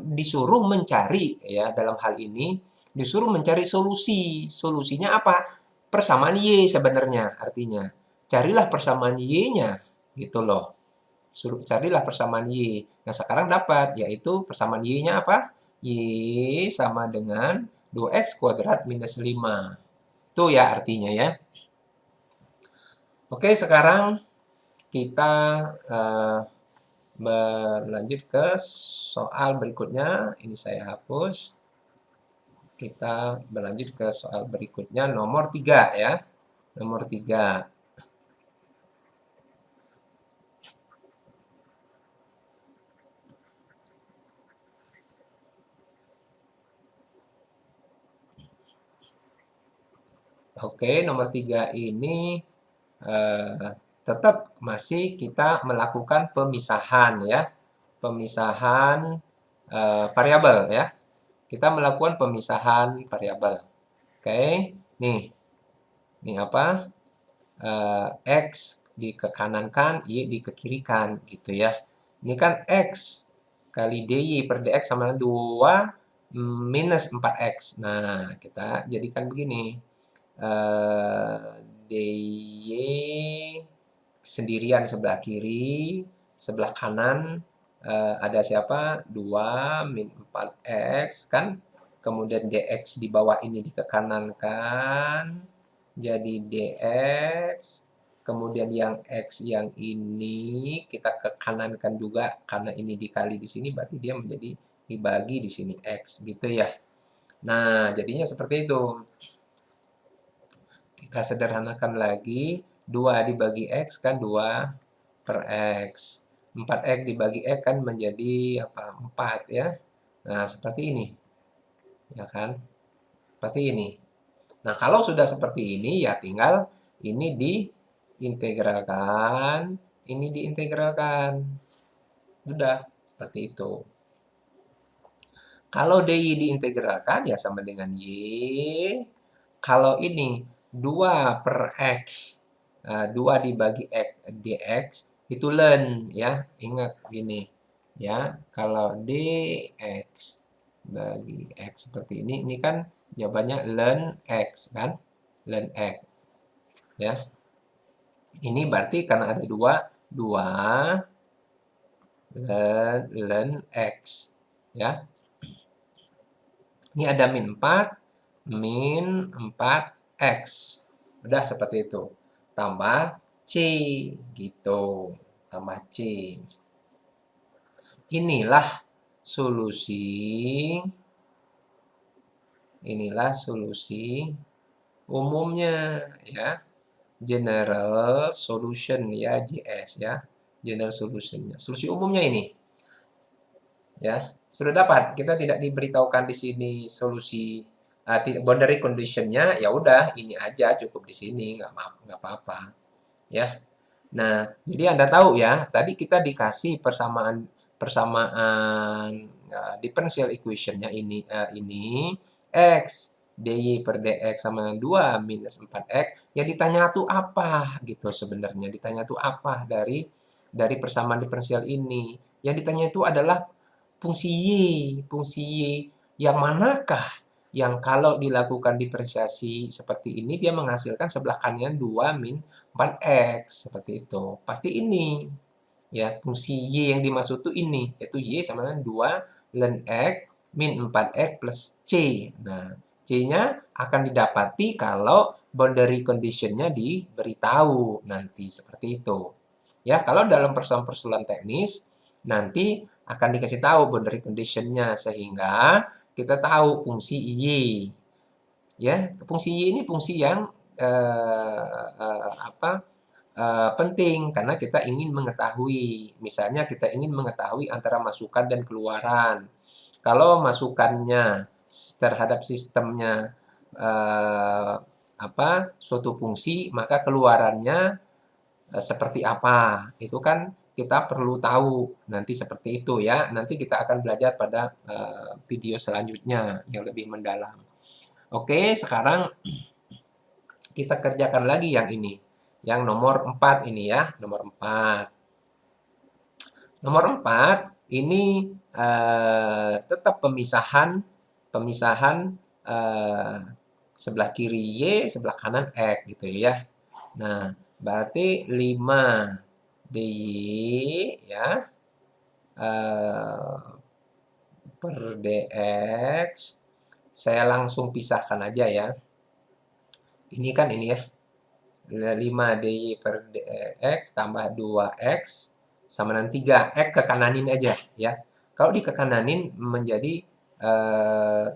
disuruh mencari ya, dalam hal ini disuruh mencari solusi. Solusinya apa? Persamaan y sebenarnya artinya. Carilah persamaan y-nya gitu loh. Suruh carilah persamaan y. Nah, sekarang dapat yaitu persamaan y-nya apa? Y sama dengan 2x kuadrat minus 5. Itu ya artinya ya. Oke, sekarang kita berlanjut ke soal berikutnya. Ini saya hapus. Kita berlanjut ke soal berikutnya, nomor 3 ya. Nomor 3. Oke, nomor 3 ini tetap masih kita melakukan pemisahan ya. Pemisahan variabel ya. Kita melakukan pemisahan variabel. Oke, nih. Nih apa? X di ke kanan kan, Y di ke kiri kan, gitu ya. Ini kan X kali dy per dx sama dengan 2 minus 4x. Nah, kita jadikan begini. Dy sendirian sebelah kiri, sebelah kanan ada siapa? 2 min 4x kan. Kemudian dx di bawah ini di ke kanan kan. Jadi dx, kemudian yang x yang ini kita ke kanankan juga karena ini dikali di sini berarti dia menjadi dibagi di sini x gitu ya. Nah, jadinya seperti itu. Kita sederhanakan lagi, 2 dibagi x kan 2 per x. 4x dibagi x kan menjadi apa? 4 ya. Nah, seperti ini. Ya kan? Seperti ini. Nah, kalau sudah seperti ini ya tinggal ini diintegralkan, ini diintegralkan. Sudah, seperti itu. Kalau dy diintegralkan ya sama dengan y. Kalau ini 2 per x, 2 dibagi x dx, Itu ln ya. Ingat gini ya, kalau dx bagi x seperti ini kan jawabannya ln x kan? Ln x ya. Ini berarti karena ada 2 ln x ya. Ini ada min 4x. Udah seperti itu. Tambah C gitu. Tambah C. Inilah solusi. Inilah solusi umumnya ya. General solution ya, JS ya. General solutionnya. Solusi umumnya ini. Ya, sudah dapat. Kita tidak diberitahukan di sini solusi boundary conditionnya. Ya udah, ini aja cukup di sini, nggak apa-apa. Ya. Nah, jadi Anda tahu ya, tadi kita dikasih persamaan persamaan differential equation-nya ini x dy per dx sama dengan 2 minus 4x. Yang ditanya tuh apa gitu sebenarnya. Ditanya tuh apa dari persamaan diferensial ini. Yang ditanya itu adalah fungsi y yang manakah yang kalau dilakukan diferensiasi seperti ini dia menghasilkan sebelah kanannya 2 min 4x seperti itu. Pasti ini ya fungsi y yang dimaksud itu ini yaitu y sama dengan 2 ln x min 4x plus c. Nah, c-nya akan didapati kalau boundary condition-nya diberitahu nanti seperti itu. Ya, kalau dalam persoalan-persoalan teknis nanti akan dikasih tahu boundary condition-nya sehingga kita tahu fungsi y. Ya, fungsi y ini fungsi yang penting karena kita ingin mengetahui, misalnya kita ingin mengetahui antara masukan dan keluaran. Kalau masukannya terhadap sistemnya suatu fungsi, maka keluarannya seperti apa. Itu kan kita perlu tahu nanti seperti itu ya. Nanti kita akan belajar pada video selanjutnya yang lebih mendalam. Oke, sekarang kita kerjakan lagi yang ini. Yang nomor 4 ini ya, nomor 4. Nomor 4 ini tetap pemisahan sebelah kiri Y, sebelah kanan X gitu ya. Nah, berarti 5 DY ya per DX. Saya langsung pisahkan aja ya. Ini kan ini ya. 5 DY per DX tambah 2X sama dengan 3. X ke kananin aja ya. Kalau di kekananin menjadi 3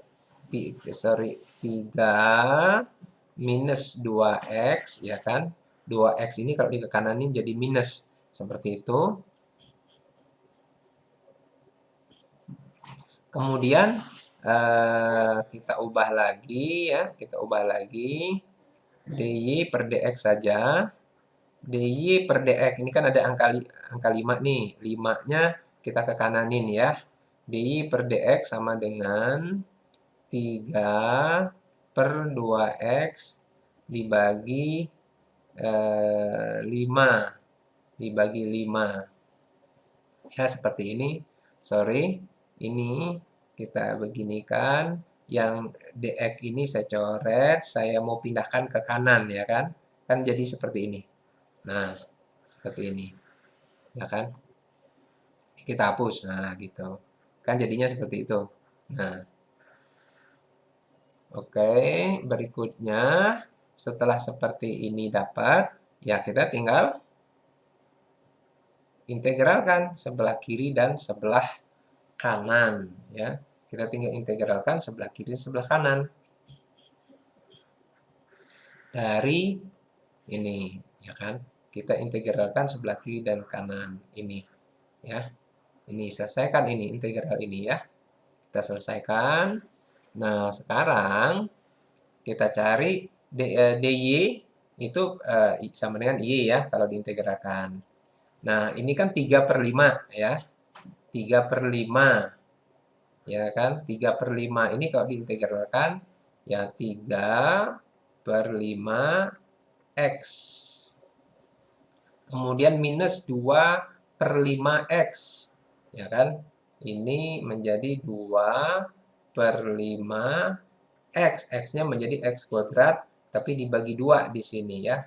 minus 2x ya kan. 2x ini kalau di kekananin jadi minus seperti itu. Kemudian kita ubah lagi ya, dy per dx saja. dy per dx ini kan ada angka 5 nih. 5-nya kita ke kananin ya. dy per dx sama dengan 3 per 2x dibagi 5 dibagi 5. Ya, seperti ini. Sorry, ini kita beginikan. Yang dx ini saya coret, saya mau pindahkan ke kanan ya kan. Kan jadi seperti ini. Nah, seperti ini. Ya kan? Kita hapus. Nah, gitu. Kan jadinya seperti itu. Nah, oke, berikutnya setelah seperti ini dapat, ya kita tinggal integralkan sebelah kiri dan sebelah kanan ya. Kita tinggal integralkan sebelah kiri dan sebelah kanan. Dari ini ya kan. Kita integralkan sebelah kiri dan kanan ini ya. Ini selesaikan ini integral ini ya. Kita selesaikan. Nah, sekarang kita cari dy itu sama dengan y ya kalau diintegralkan. Nah, ini kan 3 per 5 ya. 3 per 5 ya kan. 3 per 5 ini kalau diintegralkan ya 3 per 5 x. Kemudian minus 2 per 5x. Ya kan? Ini menjadi 2 per 5x. X-nya menjadi x kuadrat, tapi dibagi 2 di sini ya.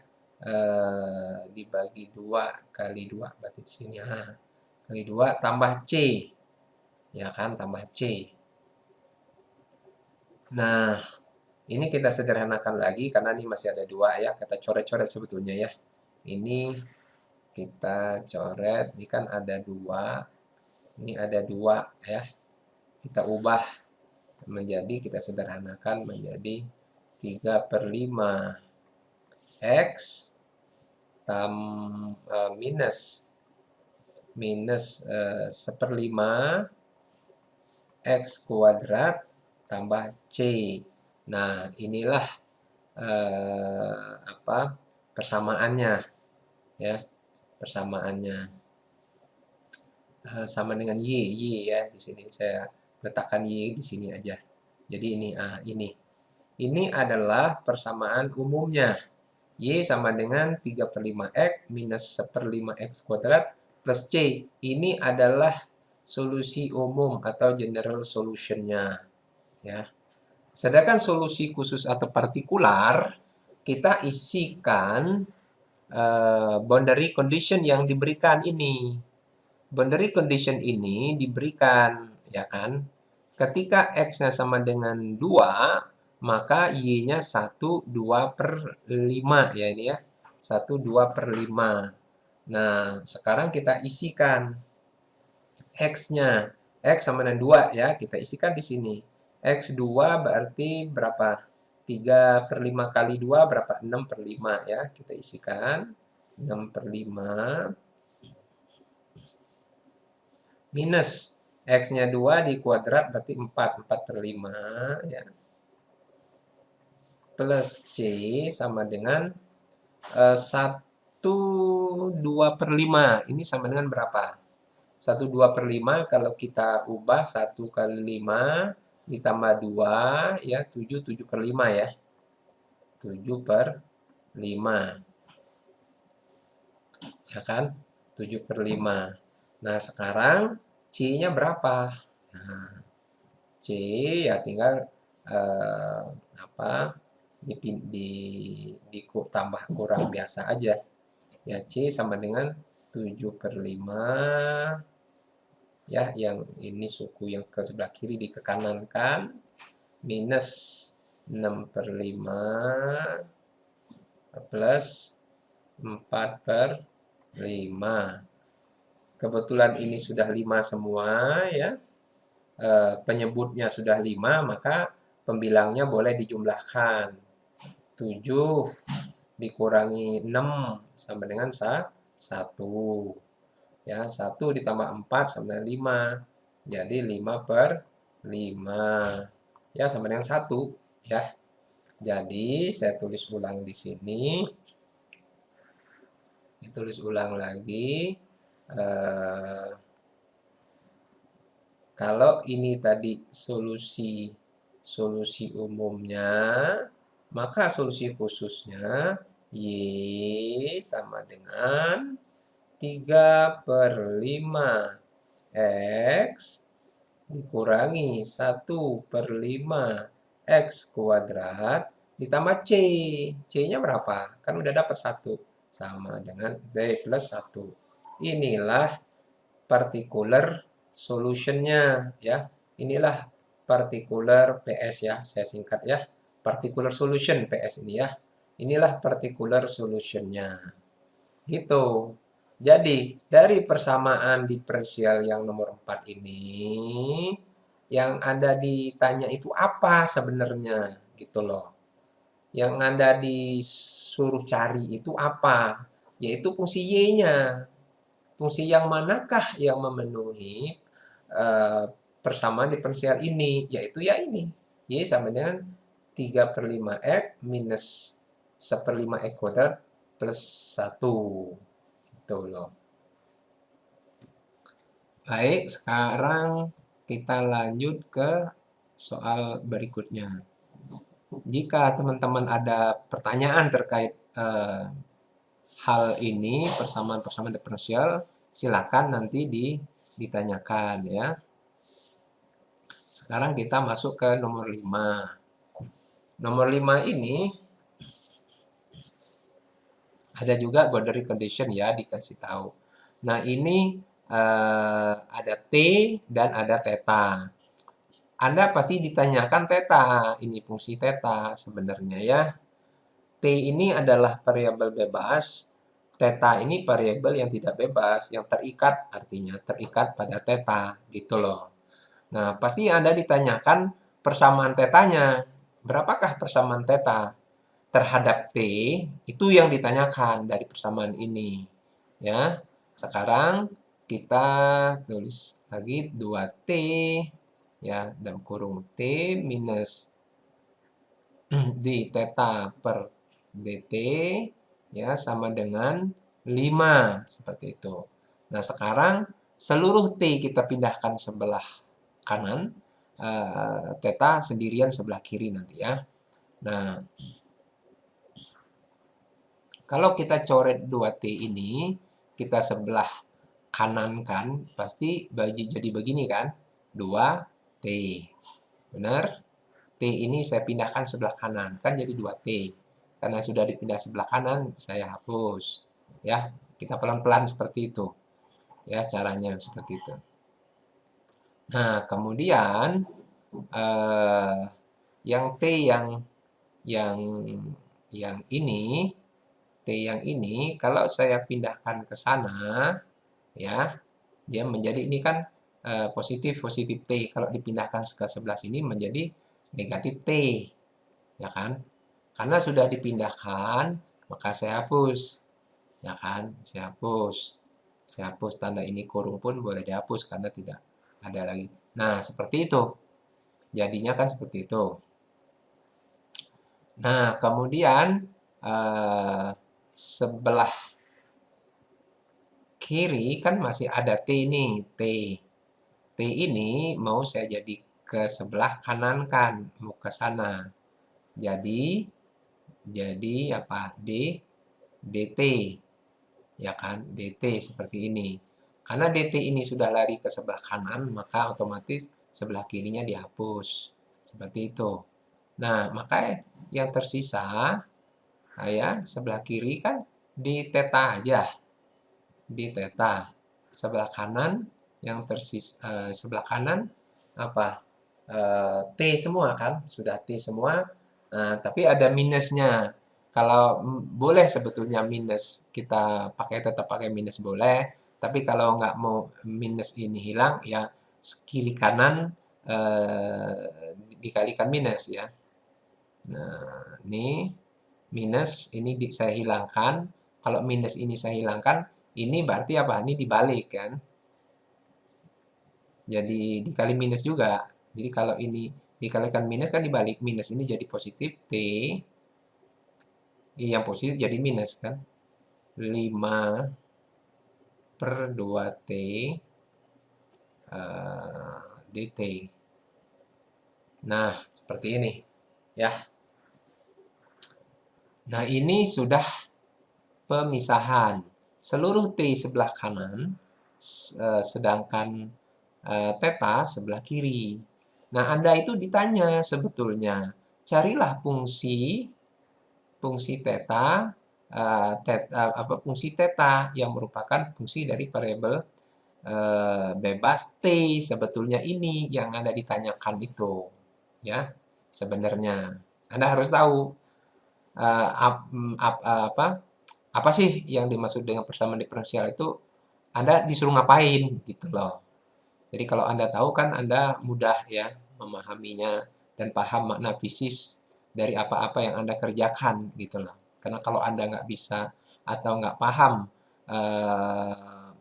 Dibagi 2 kali 2. Berarti di sini. Kali 2 tambah C. Ya kan? Tambah C. Nah, ini kita sederhanakan lagi karena ini masih ada 2 ya. Kita coret-coret sebetulnya ya. Ini kita coret, ini kan ada 2, ini ada 2 ya. Kita ubah menjadi, kita sederhanakan menjadi 3 per 5 x minus minus 1/5 x kuadrat tambah c. Nah, inilah persamaannya ya. Persamaannya sama dengan y ya. Di sini saya letakkan y di sini aja. Jadi ini adalah persamaan umumnya. Y sama dengan 3 per 5x minus 1/5 x kuadrat plus C. Ini adalah solusi umum atau general solution-nya. Ya. Sedangkan solusi khusus atau partikular, kita isikan boundary condition yang diberikan ini. Boundary condition ini diberikan, ya kan? Ketika x-nya sama dengan 2, maka y-nya 1, 2 per 5 ya ini ya. 1, 2 per 5. Nah, sekarang kita isikan x-nya. X sama dengan 2 ya, kita isikan di sini. X 2 berarti berapa? 3 per 5 kali 2 berapa? 6 per 5 ya, kita isikan. 6 per 5 minus x-nya 2 di kuadrat berarti 4 per 5 ya. Plus C sama dengan 1 2 per 5. Ini sama dengan berapa? 1 2 per 5 kalau kita ubah 1 kali 5 ditambah 2 ya 7 per 5 ya. 7 per 5. Ya kan? 7 per 5. Nah, sekarang C-nya berapa? Nah, C ya tinggal tambah kurang biasa aja. Ya, C sama dengan 7 per 5 ya, yang ini suku yang ke sebelah kiri dikekanankan minus 6 per 5 plus 4 per 5. Kebetulan ini sudah 5 semua ya. Penyebutnya sudah 5, maka pembilangnya boleh dijumlahkan. 7 dikurangi 6 sama dengan 1. Ya, 1 ditambah 4 sama dengan 5. Jadi 5 per 5. Ya, sama dengan 1 ya. Jadi saya tulis ulang di sini. Ditulis ulang lagi. Kalau ini tadi solusi umumnya, maka solusi khususnya Y sama dengan 3 per 5 X dikurangi 1 per 5 X kuadrat ditambah C. C-nya berapa? Kan udah dapat 1. Sama dengan D plus 1. Inilah particular solution-nya ya. Inilah particular PS ya, saya singkat ya. Particular solution PS ini ya. Inilah particular solution-nya. Gitu. Jadi, dari persamaan diferensial yang nomor 4 ini, yang Anda ditanya itu apa sebenarnya? Gitu loh. Yang Anda disuruh cari itu apa? Yaitu fungsi Y-nya. Fungsi yang manakah yang memenuhi persamaan diferensial ini? Yaitu ya ini. Y sama dengan 3 per 5x minus 1/5 x kuadrat plus 1. Gitu loh. Baik, sekarang kita lanjut ke soal berikutnya. Jika teman-teman ada pertanyaan terkait hal ini, persamaan-persamaan diferensial, silakan nanti ditanyakan ya. Sekarang kita masuk ke nomor 5. Nomor 5 ini ada juga boundary condition ya, dikasih tahu. Nah, ini ada T dan ada theta. Anda pasti ditanyakan theta, ini fungsi theta sebenarnya ya. T ini adalah variabel bebas, theta ini variabel yang tidak bebas, yang terikat, artinya terikat pada theta, gitu loh. Nah, pasti Anda ditanyakan persamaan tetanya. Berapakah persamaan theta terhadap T? Itu yang ditanyakan dari persamaan ini. Ya, sekarang kita tulis lagi 2T ya, dalam kurung T minus d theta per dt ya sama dengan 5 seperti itu. Nah, sekarang seluruh T kita pindahkan sebelah kanan, theta sendirian sebelah kiri nanti ya. Nah, kalau kita coret 2T ini, kita sebelah kanan kan, pasti jadi begini kan, 2T. Benar? T ini saya pindahkan sebelah kanan, kan jadi 2T. Karena sudah dipindah sebelah kanan, saya hapus. Ya, kita pelan-pelan seperti itu. Ya, caranya seperti itu. Nah, kemudian yang T yang yang ini, T yang ini, kalau saya pindahkan ke sana, ya, dia menjadi ini kan positif T. Kalau dipindahkan ke sebelah sini menjadi negatif T, ya kan? Karena sudah dipindahkan, maka saya hapus, ya kan? Saya hapus tanda ini kurung pun boleh dihapus karena tidak ada lagi. Nah, seperti itu. Jadinya kan seperti itu. Nah, kemudian sebelah kiri kan masih ada T ini, T. T ini mau saya jadi ke sebelah kanan kan, mau ke sana. Jadi apa? dt. Ya kan? dt seperti ini. Karena dt ini sudah lari ke sebelah kanan, maka otomatis sebelah kirinya dihapus. Seperti itu. Nah, maka yang tersisa ya sebelah kiri kan di theta aja. Di theta. Sebelah kanan yang tersisa sebelah kanan apa? T semua kan? Sudah T semua. Nah, tapi ada minusnya. Kalau boleh sebetulnya minus, kita tetap pakai minus boleh. Tapi kalau nggak mau minus ini hilang, ya kiri kanan dikalikan minus ya. Nah, ini minus, ini saya hilangkan. Kalau minus ini saya hilangkan, ini berarti apa? Ini dibalik kan. Jadi dikali minus juga. Jadi kalau ini dikalikan minus kan dibalik. Minus ini jadi positif T. Ini yang positif jadi minus kan. 5 per 2T dt. Nah, seperti ini. Ya. Nah, ini sudah pemisahan. Seluruh T sebelah kanan, sedangkan theta sebelah kiri. Nah, Anda itu ditanya sebetulnya, carilah fungsi theta, fungsi theta yang merupakan fungsi dari variabel bebas T sebetulnya ini yang Anda ditanyakan itu. Ya, sebenarnya. Anda harus tahu apa sih yang dimaksud dengan persamaan diferensial itu. Anda disuruh ngapain gitu loh. Jadi kalau Anda tahu kan Anda mudah ya memahaminya dan paham makna fisis dari apa-apa yang Anda kerjakan gitu loh. Karena kalau Anda nggak bisa atau nggak paham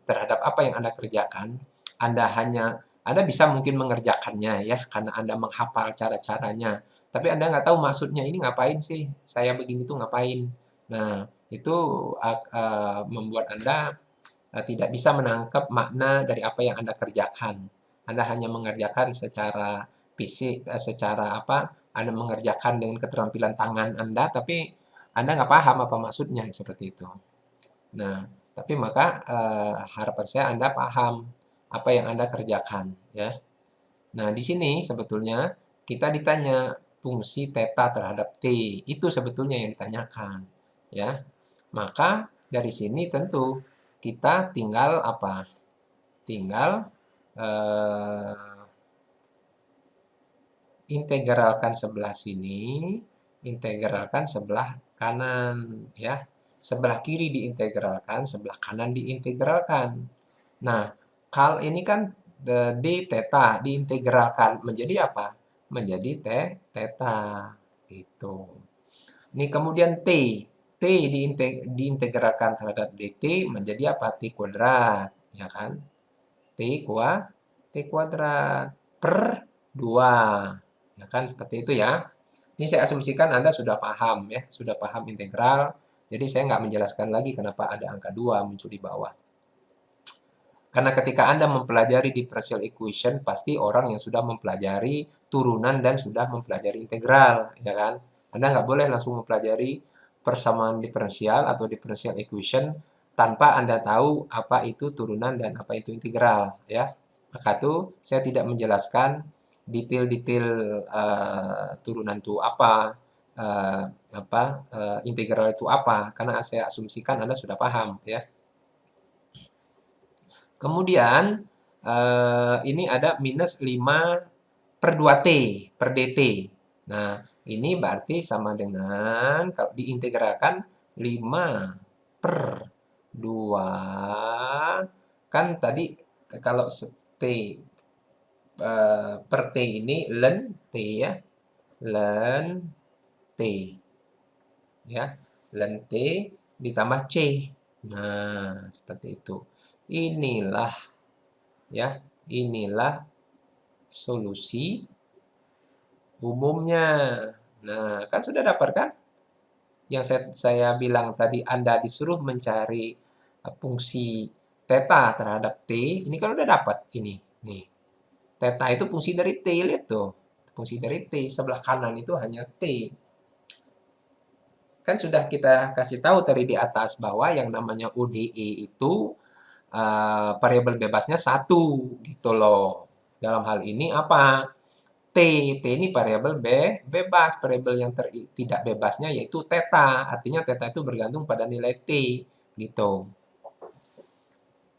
terhadap apa yang Anda kerjakan, Anda bisa mungkin mengerjakannya ya karena Anda menghafal cara-caranya. Tapi Anda nggak tahu maksudnya ini ngapain sih? Saya begini tuh ngapain? Nah, itu membuat Anda tidak bisa menangkap makna dari apa yang Anda kerjakan. Anda hanya mengerjakan secara fisik, secara apa, Anda mengerjakan dengan keterampilan tangan Anda, tapi Anda nggak paham apa maksudnya, seperti itu. Nah, tapi maka harapan saya Anda paham apa yang Anda kerjakan, ya. Nah, di sini sebetulnya kita ditanya fungsi theta terhadap T. Itu sebetulnya yang ditanyakan, ya. Maka dari sini tentu kita tinggal apa? Tinggal eh, integralkan sebelah sini, integralkan sebelah kanan, ya. Sebelah kiri diintegralkan, sebelah kanan diintegralkan. Nah, ini kan d theta diintegralkan menjadi apa? Menjadi theta gitu. Ini kemudian T. T diintegralkan terhadap dt menjadi apa? T kuadrat, ya kan? T kuadrat per 2. Ya kan seperti itu ya. Ini saya asumsikan Anda sudah paham ya, sudah paham integral. Jadi saya nggak menjelaskan lagi kenapa ada angka 2 muncul di bawah. Karena ketika Anda mempelajari differential equation, pasti orang yang sudah mempelajari turunan dan sudah mempelajari integral, ya kan? Anda nggak boleh langsung mempelajari persamaan diferensial atau differential equation tanpa Anda tahu apa itu turunan dan apa itu integral, ya. Maka itu saya tidak menjelaskan detail-detail turunan itu uh, integral itu apa, karena saya asumsikan Anda sudah paham, ya. Kemudian ini ada minus 5 per 2T per DT. Nah, ini berarti sama dengan kalau diintegralkan 5 per 2 kan tadi kalau T per T ini ln T ya. Ln T ya. Ln T ditambah C. Nah, seperti itu. Inilah ya, inilah solusi umumnya. Nah, kan sudah dapat kan? Yang saya bilang tadi Anda disuruh mencari fungsi theta terhadap T, ini kan udah dapat ini. Nih, theta itu fungsi dari T, lihat tuh. Fungsi dari T, sebelah kanan itu hanya T. Kan sudah kita kasih tahu tadi di atas bahwa yang namanya ODE itu variabel bebasnya satu gitu loh. Dalam hal ini apa? T. T ini variabel bebas. Variabel yang tidak bebasnya yaitu theta. Artinya theta itu bergantung pada nilai T gitu.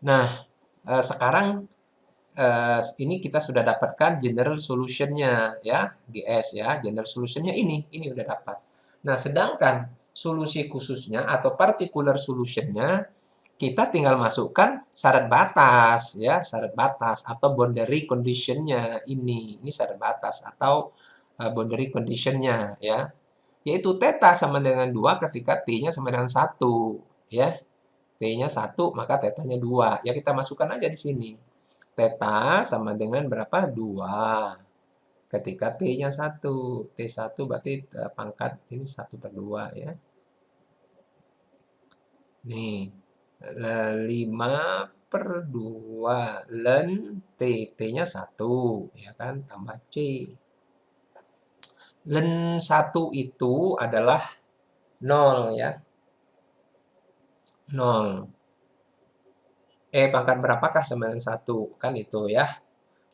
Nah, sekarang ini kita sudah dapatkan general solutionnya ya, GS ya. General solutionnya ini udah dapat. Nah, sedangkan solusi khususnya atau particular solutionnya kita tinggal masukkan syarat batas ya, syarat batas atau boundary conditionnya ini syarat batas atau boundary conditionnya ya, yaitu theta sama dengan 2 ketika t-nya sama dengan 1 ya, t-nya 1 maka theta-nya 2 ya, kita masukkan aja di sini theta sama dengan berapa 2 ketika t-nya 1, t1 berarti pangkat ini 1 per 2 ya. Nih 5 per 2 ln T, T-nya 1, ya kan, tambah C. Ln 1 itu adalah 0 ya, 0. Pangkat berapakah sama dengan 1? Kan itu ya.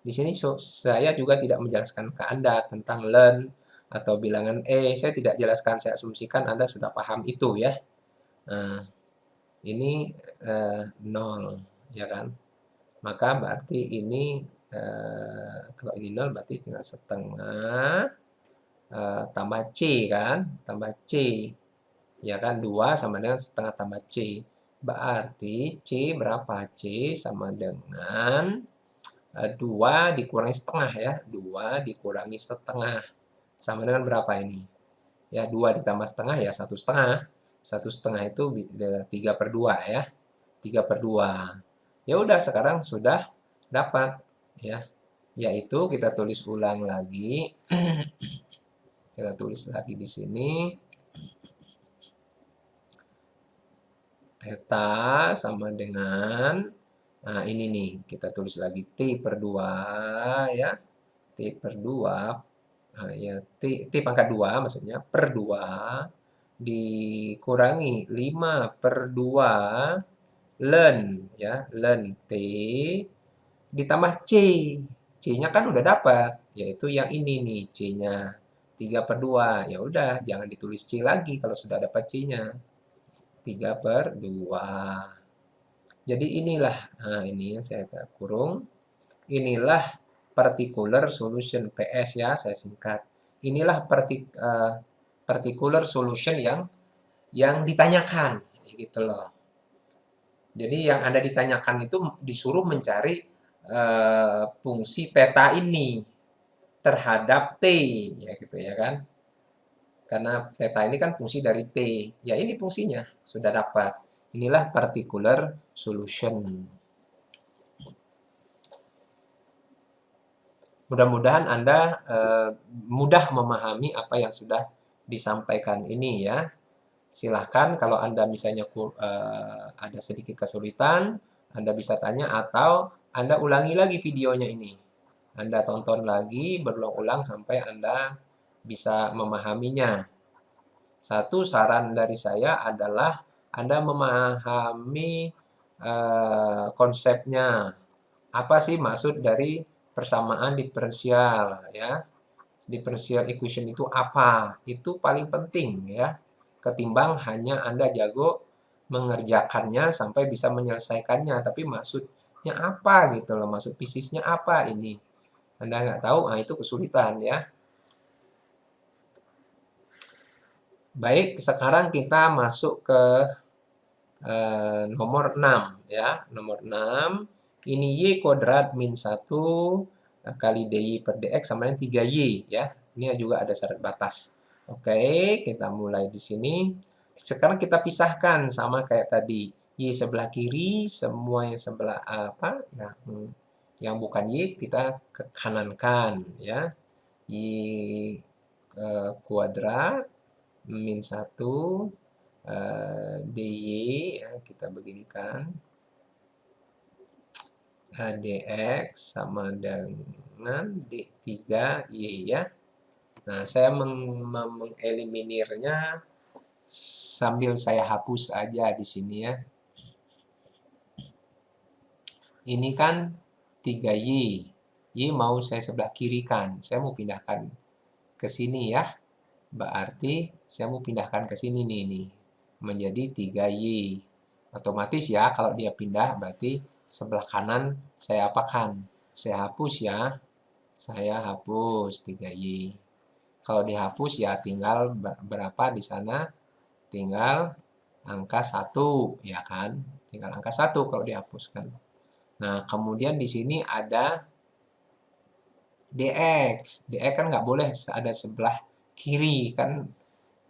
Di sini saya juga tidak menjelaskan ke Anda tentang ln atau bilangan saya tidak jelaskan, saya asumsikan Anda sudah paham itu ya. Nah, ini 0, ya kan. Maka berarti ini kalau ini 0 berarti tinggal setengah tambah C kan, tambah C. Ya kan 2 sama dengan setengah tambah C. Berarti C berapa? C sama dengan 2 dikurangi setengah ya. 2 dikurangi setengah. Sama dengan berapa ini? Ya 2 ditambah setengah ya 1,5. 1,5 itu 3 per 2 ya. 3 per 2. Ya udah sekarang sudah dapat ya. Yaitu kita tulis ulang lagi. Kita tulis lagi di sini. Theta sama dengan nah ini nih, kita tulis lagi T per 2 ya. T per 2 ya T pangkat 2 maksudnya per 2 dikurangi 5/2 ln, ya, ln T ditambah C. C-nya kan udah dapat, yaitu yang ini nih, C-nya 3/2. Ya udah, jangan ditulis C lagi kalau sudah dapat C-nya. 3/2. Jadi inilah, nah ini yang saya kurung, inilah particular solution, PS ya, saya singkat. Inilah particular solution yang ditanyakan, gitu loh. Jadi yang Anda ditanyakan itu disuruh mencari fungsi theta ini terhadap T, ya gitu ya kan. Karena theta ini kan fungsi dari T. Ya ini fungsinya, sudah dapat. Inilah particular solution. Mudah-mudahan Anda mudah memahami apa yang sudah disampaikan ini ya. Silahkan kalau Anda misalnya ada sedikit kesulitan, Anda bisa tanya atau Anda ulangi lagi videonya ini. Anda tonton lagi berulang-ulang sampai Anda bisa memahaminya. Satu saran dari saya adalah Anda memahami konsepnya. Apa sih maksud dari persamaan diferensial ya? Differential equation itu apa? Itu paling penting ya. Ketimbang hanya Anda jago mengerjakannya sampai bisa menyelesaikannya, tapi maksudnya apa gitu loh, maksud fisiknya apa ini. Anda nggak tahu, nah itu kesulitan ya. Baik, sekarang kita masuk ke nomor 6 ya. Nomor 6, ini Y kuadrat min 1 kali DY per DX sama dengan 3Y ya. Ini juga ada syarat batas. Oke, kita mulai di sini. Sekarang kita pisahkan sama kayak tadi. Y sebelah kiri, semua yang sebelah apa ya, yang bukan Y kita ke kanankan ya. Y kuadrat min 1 DY ya, kita beginikan DX sama dengan D3Y ya. Nah, saya mengeliminirnya sambil saya hapus aja di sini ya. Ini kan 3Y. Y mau saya sebelah kiri kan. Saya mau pindahkan ke sini ya. Berarti saya mau pindahkan ke sini nih. Menjadi 3Y. Otomatis ya kalau dia pindah berarti sebelah kanan saya apakan? Saya hapus ya. Saya hapus 3Y. Kalau dihapus ya tinggal berapa di sana? Tinggal angka 1 ya kan? Tinggal angka 1 kalau dihapuskan. Nah, kemudian di sini ada DX. DX kan nggak boleh ada sebelah kiri kan,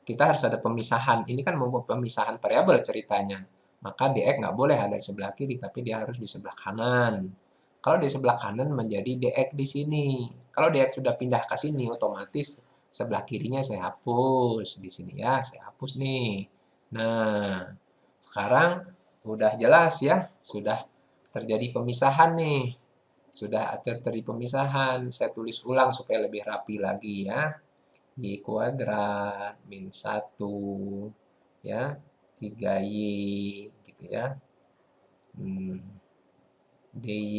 kita harus ada pemisahan. Ini kan membuat pemisahan variabel ceritanya. Maka DX nggak boleh ada di sebelah kiri, tapi dia harus di sebelah kanan. Kalau di sebelah kanan menjadi DX di sini. Kalau DX sudah pindah ke sini, otomatis sebelah kirinya saya hapus. Di sini ya, saya hapus nih. Nah, sekarang udah jelas ya, sudah terjadi pemisahan nih. Sudah terjadi pemisahan. Saya tulis ulang supaya lebih rapi lagi ya. Y kuadrat min 1 ya 3Y gitu ya. DY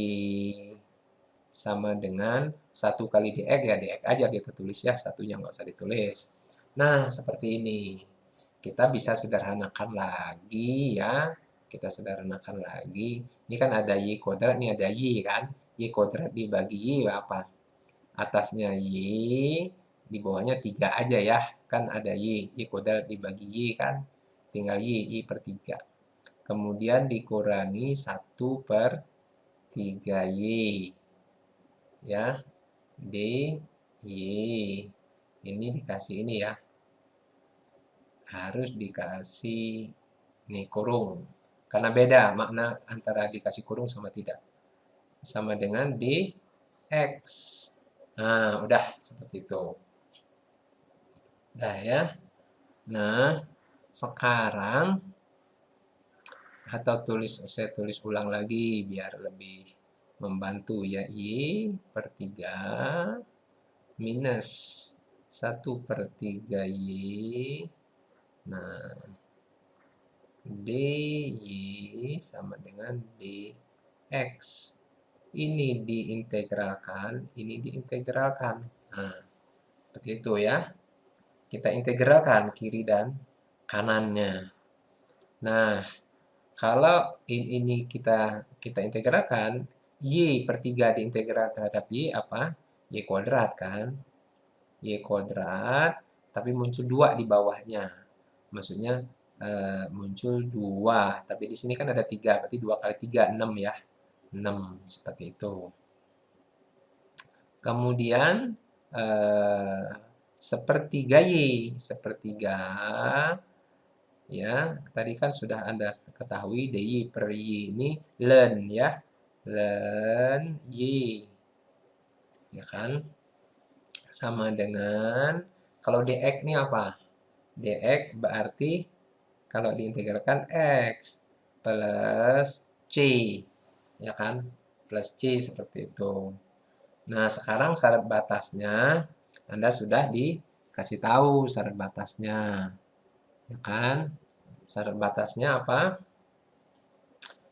sama dengan 1 kali DX ya DX aja kita tulis ya, satunya nggak usah ditulis. Nah seperti ini kita bisa sederhanakan lagi ya, kita sederhanakan lagi. Ini kan ada Y kuadrat, ini ada Y kan, Y kuadrat dibagi Y apa? Atasnya Y, di bawahnya 3 aja ya. Kan ada Y, Y kuadrat dibagi Y kan. Tinggal Y per 3. Kemudian dikurangi 1/3Y. Ya, DY. Ini dikasih ini ya. Harus dikasih nih kurung. Karena beda makna antara dikasih kurung sama tidak. Sama dengan DX. Nah, udah seperti itu. Udah ya. Nah, sekarang atau saya tulis ulang lagi biar lebih membantu ya. Y per 3 minus 1/3Y Nah, dy sama dengan dx. Ini diintegralkan, ini diintegralkan. Nah, seperti itu ya. Kita integralkan kiri dan kanannya. Nah, kalau ini kita integralkan, y per 3 diintegral terhadap y apa? Y kuadrat kan? Y kuadrat, tapi muncul 2 di bawahnya. Maksudnya muncul 2, tapi di sini kan ada 3, berarti 2 kali 3, 6 ya. 6, seperti itu. Kemudian sepertiga Y, sepertiga ya, tadi kan sudah Anda ketahui dy per Y ini ln ya, ln Y, ya kan, sama dengan, kalau dx ini apa? Dx berarti kalau diintegralkan x plus c, ya kan, plus c seperti itu. Nah, sekarang syarat batasnya Anda sudah dikasih tahu syarat batasnya, ya kan? Syarat batasnya apa?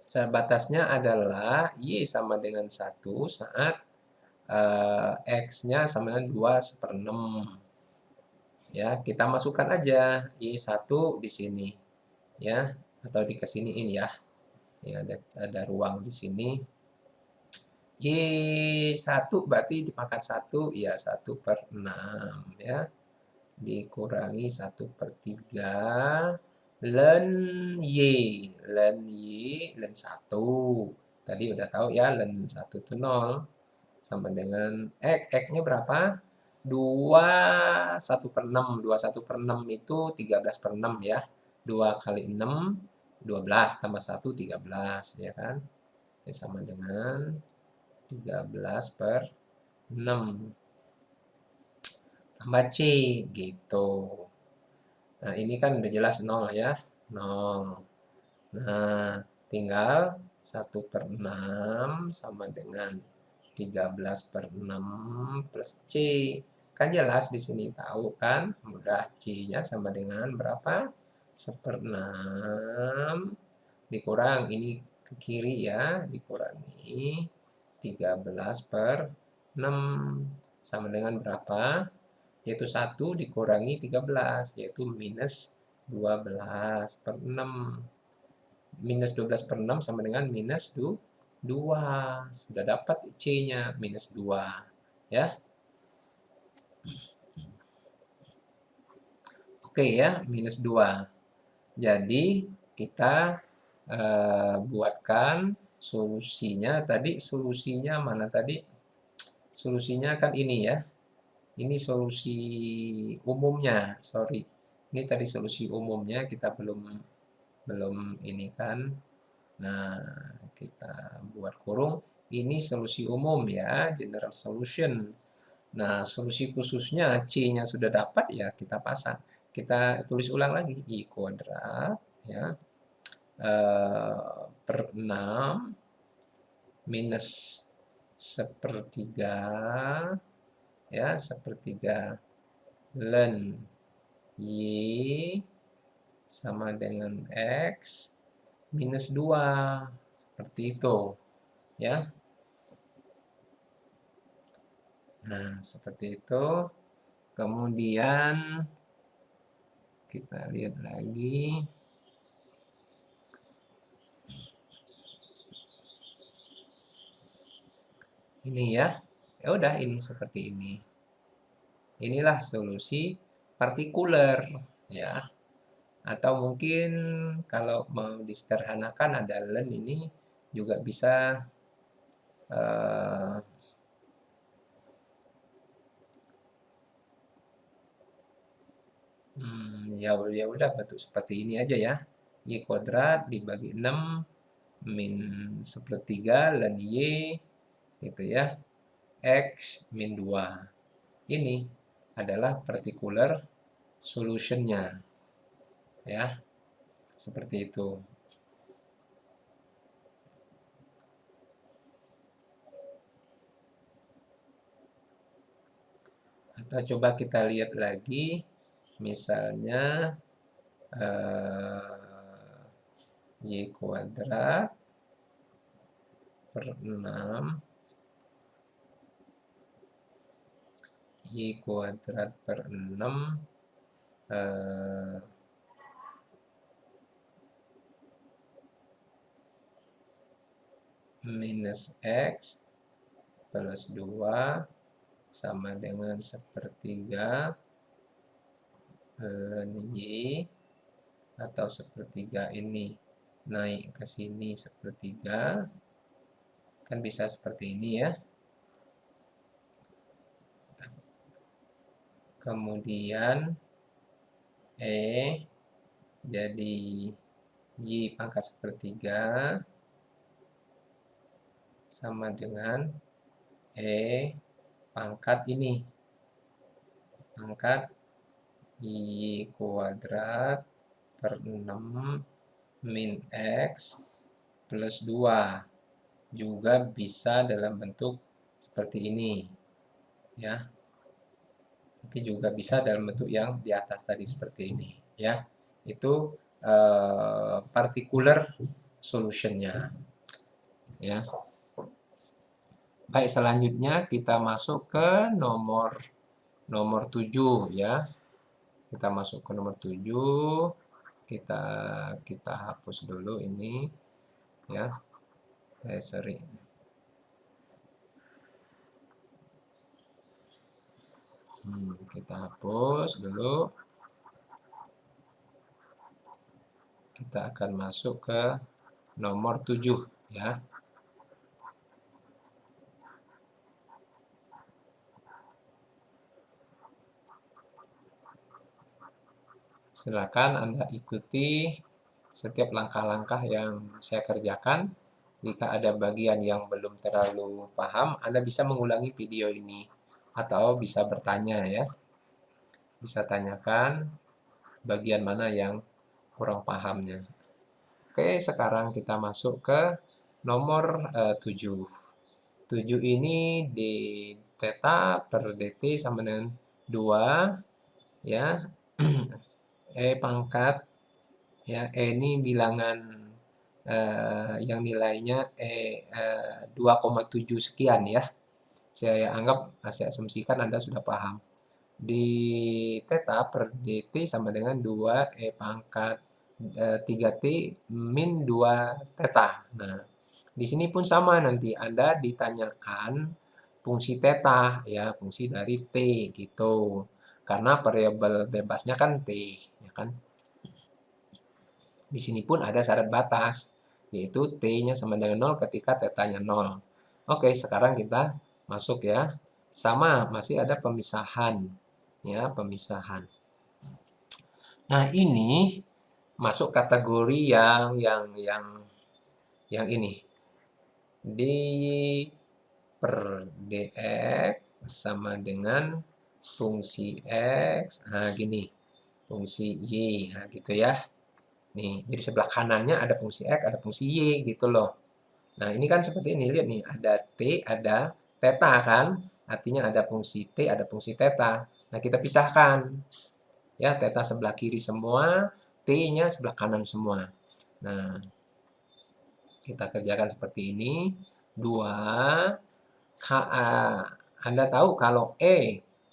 Syarat batasnya adalah y sama dengan 1 saat x-nya sama dengan 2/6. Ya, kita masukkan aja y1 di sini, ya, atau di kesiniin ya. Ya, ada ruang di sini. Y1 berarti dimakan 1, ya 1/6 ya. Dikurangi 1/3 ln Y. Ln Y, ln 1. Tadi udah tahu ya, ln 1 itu 0. Sama dengan X. X-nya berapa? 2, 1/6. 2, 1/6 itu 13/6 ya. 2 kali 6, 12. Tambah 1, 13. Ya kan? Ya, sama dengan 13/6 tambah C gitu. Nah, ini kan udah jelas 0 ya. 0. Nah, tinggal 1/6 sama dengan 13/6 plus C. Kan jelas di sini tahu kan? Mudah, C-nya sama dengan berapa? 1/6 dikurang ini ke kiri ya, dikurangi 13/6 sama dengan berapa? Yaitu 1 dikurangi 13, yaitu minus 12/6. Minus 12/6 sama dengan minus 2. Sudah dapat C-nya, minus 2. Ya. Oke ya, minus 2. Jadi, kita buatkan solusinya. Tadi solusinya mana tadi? Solusinya kan ini ya. Ini solusi umumnya, sorry. Ini tadi solusi umumnya, kita belum ini kan. Nah, kita buat kurung. Ini solusi umum ya, general solution. Nah, solusi khususnya C-nya sudah dapat ya, kita pasang. Kita tulis ulang lagi, I kuadrat ya, per 6 minus sepertiga ya, sepertiga ln Y sama dengan X minus 2. Seperti itu ya. Nah, seperti itu. Kemudian kita lihat lagi. Ini ya. Ya udah, ini seperti ini. Inilah solusi partikular ya. Atau mungkin kalau mau disederhanakan ada ln ini juga bisa ya udah bentuk seperti ini aja ya. Y kuadrat dibagi 6 min sepertiga ln Y gitu ya. X min 2. Ini adalah particular solutionnya ya. Seperti itu. Atau coba kita lihat lagi, misalnya Y kuadrat per 6 Y kuadrat per 6 minus X plus 2 sama dengan sepertiga ln Y, atau sepertiga ini naik ke sini sepertiga, kan bisa seperti ini ya. Kemudian jadi Y pangkat sepertiga sama dengan pangkat ini, pangkat Y kuadrat per 6 min X plus 2. Juga bisa dalam bentuk seperti ini ya, tapi juga bisa dalam bentuk yang di atas tadi seperti ini ya. Itu particular solutionnya ya. Baik, selanjutnya kita masuk ke nomor 7 ya. Kita masuk ke nomor 7. Kita hapus dulu ini ya. Sorry. Kita hapus dulu. Kita akan masuk ke nomor 7 ya. Silakan Anda ikuti setiap langkah-langkah yang saya kerjakan. Jika ada bagian yang belum terlalu paham, Anda bisa mengulangi video ini atau bisa bertanya ya. Bisa tanyakan bagian mana yang kurang pahamnya. Oke, sekarang kita masuk ke nomor 7. 7 ini di theta per dt sama dengan 2 ya. Pangkat ya, ini bilangan yang nilainya 2,7 sekian ya. Saya anggap, saya asumsikan Anda sudah paham. Di theta per dt sama dengan 2 pangkat 3t min 2 theta. Nah, di sini pun sama, nanti Anda ditanyakan fungsi theta ya, fungsi dari t gitu. Karena variabel bebasnya kan t, ya kan? Di sini pun ada syarat batas, yaitu t-nya sama dengan 0 ketika theta-nya 0. Oke, sekarang kita masuk ya. Sama, masih ada pemisahan. Ya, pemisahan. Nah, ini masuk kategori yang ini. dy per dx sama dengan fungsi x. Nah, gini. Fungsi y. Nah, gitu ya. Nih, jadi sebelah kanannya ada fungsi X, ada fungsi Y gitu loh. Nah, ini kan seperti ini, lihat nih, ada T, ada theta kan? Artinya ada fungsi T, ada fungsi theta. Nah, kita pisahkan. Ya, theta sebelah kiri semua, T-nya sebelah kanan semua. Nah, kita kerjakan seperti ini. 2, Anda tahu kalau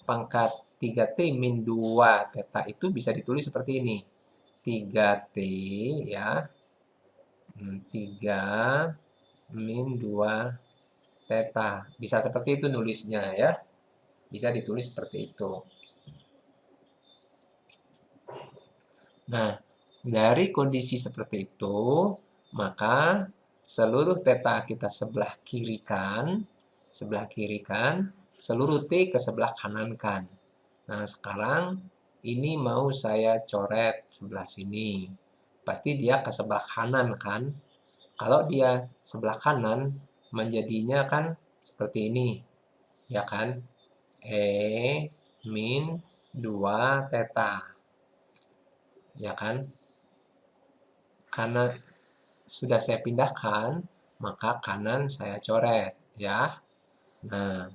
pangkat 3T min 2 theta itu bisa ditulis seperti ini. 3T ya, 3 min 2 theta. Bisa seperti itu nulisnya ya. Bisa ditulis seperti itu. Nah, dari kondisi seperti itu, maka seluruh theta kita sebelah kiri kan, seluruh T ke sebelah kanan kan. Nah, sekarang ini mau saya coret sebelah sini. Pasti dia ke sebelah kanan kan. Kalau dia sebelah kanan, menjadinya kan seperti ini. Ya kan? Min 2 theta. Ya kan? Karena sudah saya pindahkan, maka kanan saya coret. Ya. Nah,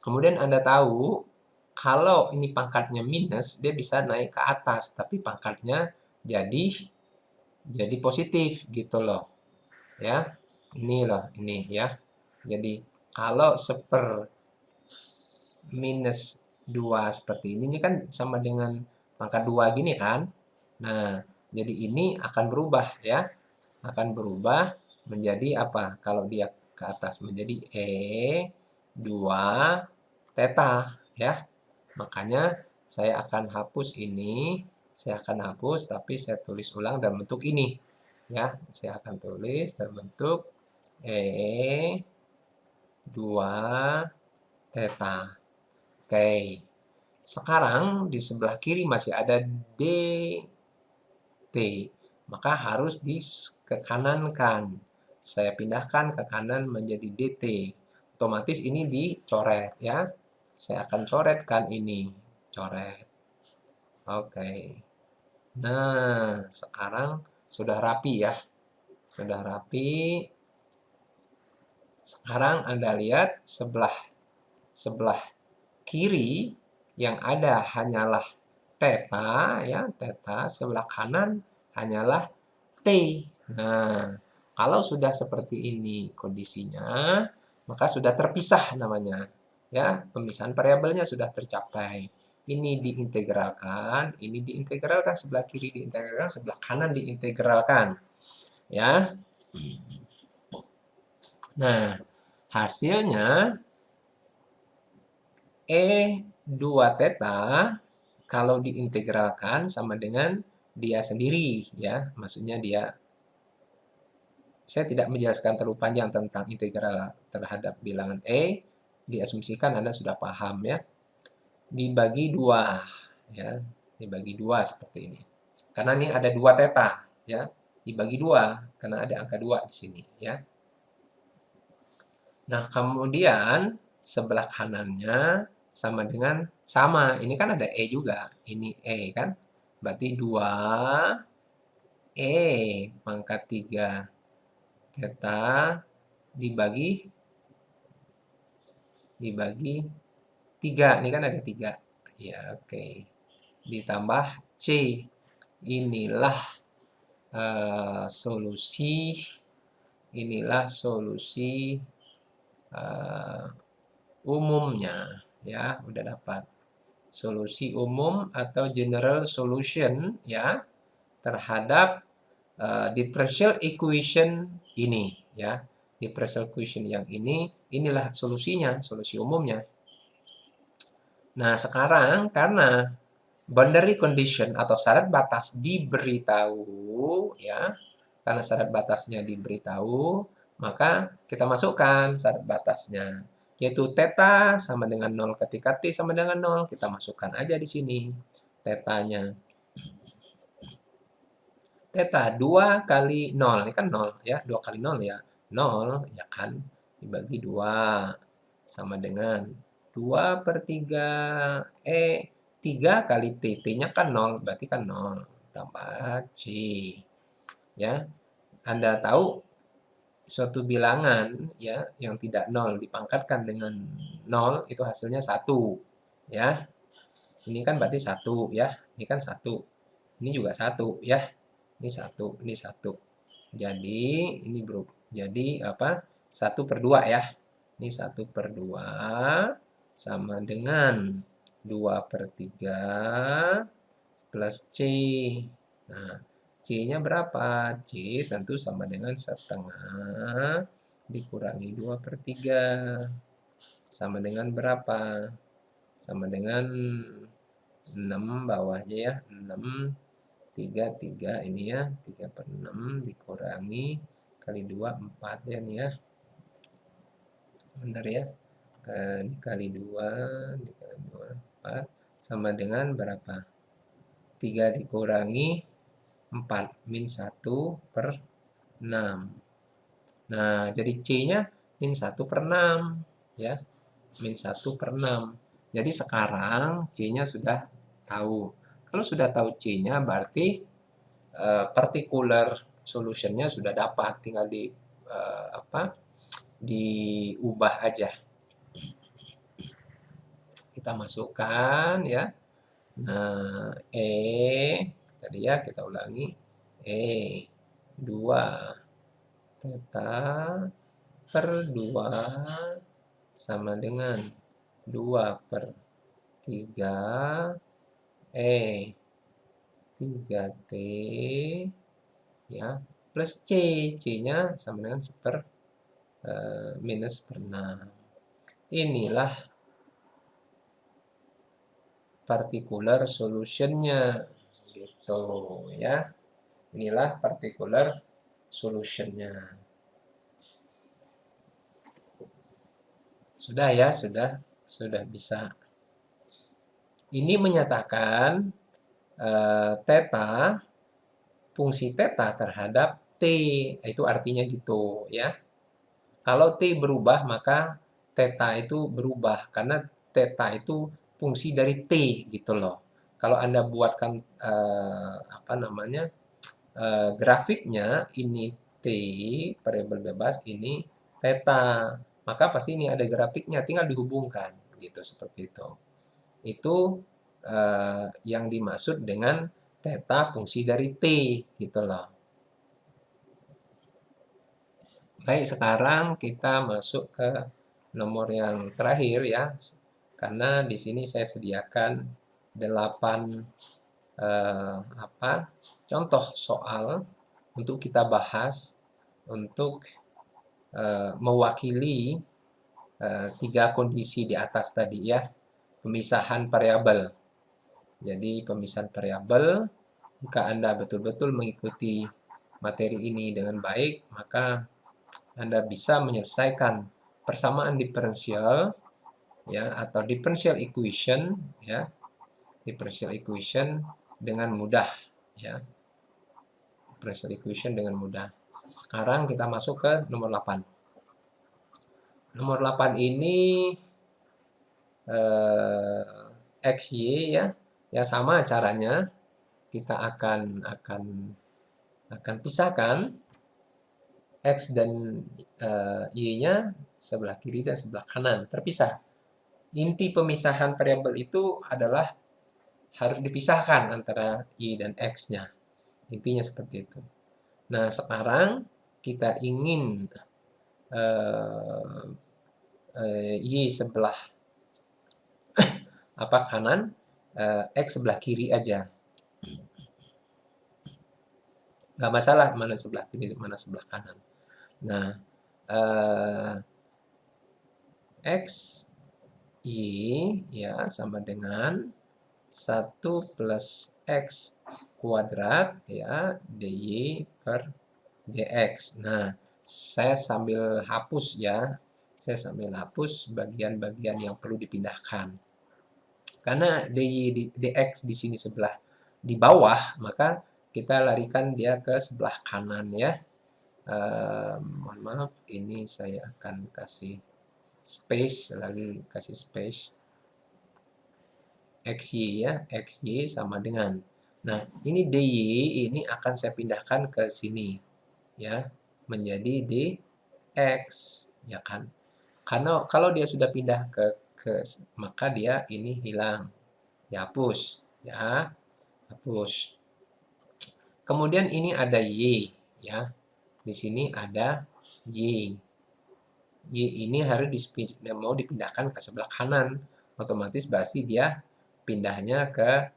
kemudian Anda tahu, kalau ini pangkatnya minus, dia bisa naik ke atas, tapi pangkatnya jadi positif gitu loh ya. Ini loh, ini ya. Jadi kalau minus 2 seperti ini kan sama dengan angka 2 gini kan. Nah, jadi ini akan berubah ya. Akan berubah menjadi apa? Kalau dia ke atas menjadi E2 theta ya. Makanya saya akan hapus ini, saya akan hapus tapi saya tulis ulang dalam bentuk ini. Ya, saya akan tulis dalam bentuk E2 theta. Oke. Sekarang di sebelah kiri masih ada DT. Maka harus dikanankan. Saya pindahkan ke kanan menjadi DT. Otomatis ini dicoret ya. Saya akan coretkan ini. Coret. Oke. Nah, sekarang sudah rapi ya. Sudah rapi. Sekarang Anda lihat sebelah kiri yang ada hanyalah theta ya, theta, sebelah kanan hanyalah T. Nah, kalau sudah seperti ini kondisinya, maka sudah terpisah namanya. Ya, pemisahan variabelnya sudah tercapai. Ini diintegralkan, ini diintegralkan, sebelah kiri diintegralkan, sebelah kanan diintegralkan. Ya. Nah, hasilnya E2 theta kalau diintegralkan sama dengan dia sendiri ya. Maksudnya saya tidak menjelaskan terlalu panjang tentang integral terhadap bilangan E. Diasumsikan Anda sudah paham ya. Dibagi 2 ya. Dibagi 2 seperti ini. Karena ini ada 2 theta ya. Dibagi 2 karena ada angka 2 di sini ya. Nah, kemudian sebelah kanannya sama dengan sama. Ini kan ada E juga. Ini E kan. Berarti 2 E pangkat 3 theta dibagi 3. Ini kan ada 3. Ya, oke. Ditambah C. Inilah solusi. Inilah solusi umumnya ya, udah dapat solusi umum atau general solution ya terhadap differential equation ini ya. Differential equation yang inilah solusinya, solusi umumnya. Nah, sekarang karena boundary condition atau syarat batas diberitahu ya, karena syarat batasnya diberitahu, maka kita masukkan syarat batasnya, yaitu theta sama dengan 0 ketika T sama dengan 0, kita masukkan aja di sini tetanya. Theta 2 kali 0, ini kan 0 ya, 2 kali 0 ya, 0 ya kan, dibagi 2, sama dengan 2/3 3 kali T, T-nya kan 0, berarti kan 0, tambah C. Ya, Anda tahu suatu bilangan ya yang tidak 0 dipangkatkan dengan 0 itu hasilnya 1 ya. Ini kan berarti 1 ya. Ini kan 1. Ini juga 1 ya. Ini 1, ini 1. Jadi ini jadi apa? 1/2 ya. Ini 1/2 sama dengan 2/3 plus C. Nah, C-nya berapa? C tentu sama dengan setengah dikurangi 2/3. Sama dengan berapa? Sama dengan 6 bawahnya ya. 6, 3 ini ya. 3/6 dikurangi kali 2, 4 ya nih ya. Bentar ya. Dikali 2, dikali 2, 4. Sama dengan berapa? 3 dikurangi 4 min 1/6. Nah, jadi C-nya min 1/6 ya. Min 1/6. Jadi sekarang C-nya sudah tahu. Kalau sudah tahu C-nya berarti particular solution-nya sudah dapat, tinggal diubah aja. Kita masukkan ya. Nah, tadi ya, kita ulangi. 2 theta per 2 sama dengan 2 per 3 3T ya plus C-nya sama dengan minus seper 6. Inilah particular solutionnya gitu ya. Inilah particular solutionnya. Sudah ya, sudah bisa. Ini menyatakan theta, fungsi theta terhadap T. Itu artinya gitu ya. Kalau T berubah, maka theta itu berubah. Karena theta itu fungsi dari T gitu loh. Kalau Anda buatkan grafiknya, ini T, variabel bebas, ini theta. Maka pasti ini ada grafiknya, tinggal dihubungkan. Gitu, seperti itu. Itu yang dimaksud dengan theta fungsi dari T gitu loh. Baik, sekarang kita masuk ke nomor yang terakhir ya. Karena di sini saya sediakan 8 contoh soal untuk kita bahas untuk mewakili 3 kondisi di atas tadi ya. Pemisahan variabel. Jadi pemisahan variabel, jika Anda betul-betul mengikuti materi ini dengan baik, maka Anda bisa menyelesaikan persamaan diferensial ya atau differential equation ya. Differential equation dengan mudah ya. Differential equation dengan mudah. Sekarang kita masuk ke nomor 8. Nomor 8 ini XY ya. Ya sama caranya, kita akan pisahkan X dan Y-nya sebelah kiri dan sebelah kanan, terpisah. Inti pemisahan variabel itu adalah harus dipisahkan antara Y dan X-nya. Intinya seperti itu. Nah, sekarang kita ingin Y sebelah kanan, X sebelah kiri aja. Nggak masalah mana sebelah kiri, mana sebelah kanan. Nah, X Y ya sama dengan 1 plus X kuadrat ya DY per DX. Nah, saya sambil hapus ya. Saya sambil hapus bagian-bagian yang perlu dipindahkan. Karena DX di sini sebelah di bawah, maka kita larikan dia ke sebelah kanan ya. Mohon maaf, ini saya akan kasih space, lagi kasih space. XY ya, XY sama dengan. Nah, ini DY ini akan saya pindahkan ke sini ya, menjadi DX ya kan. Karena kalau dia sudah pindah ke maka dia ini hilang. Dihapus ya, hapus. Kemudian ini ada Y ya. Di sini ada Y. Y ini harus mau dipindahkan ke sebelah kanan. Otomatis berarti dia pindahnya ke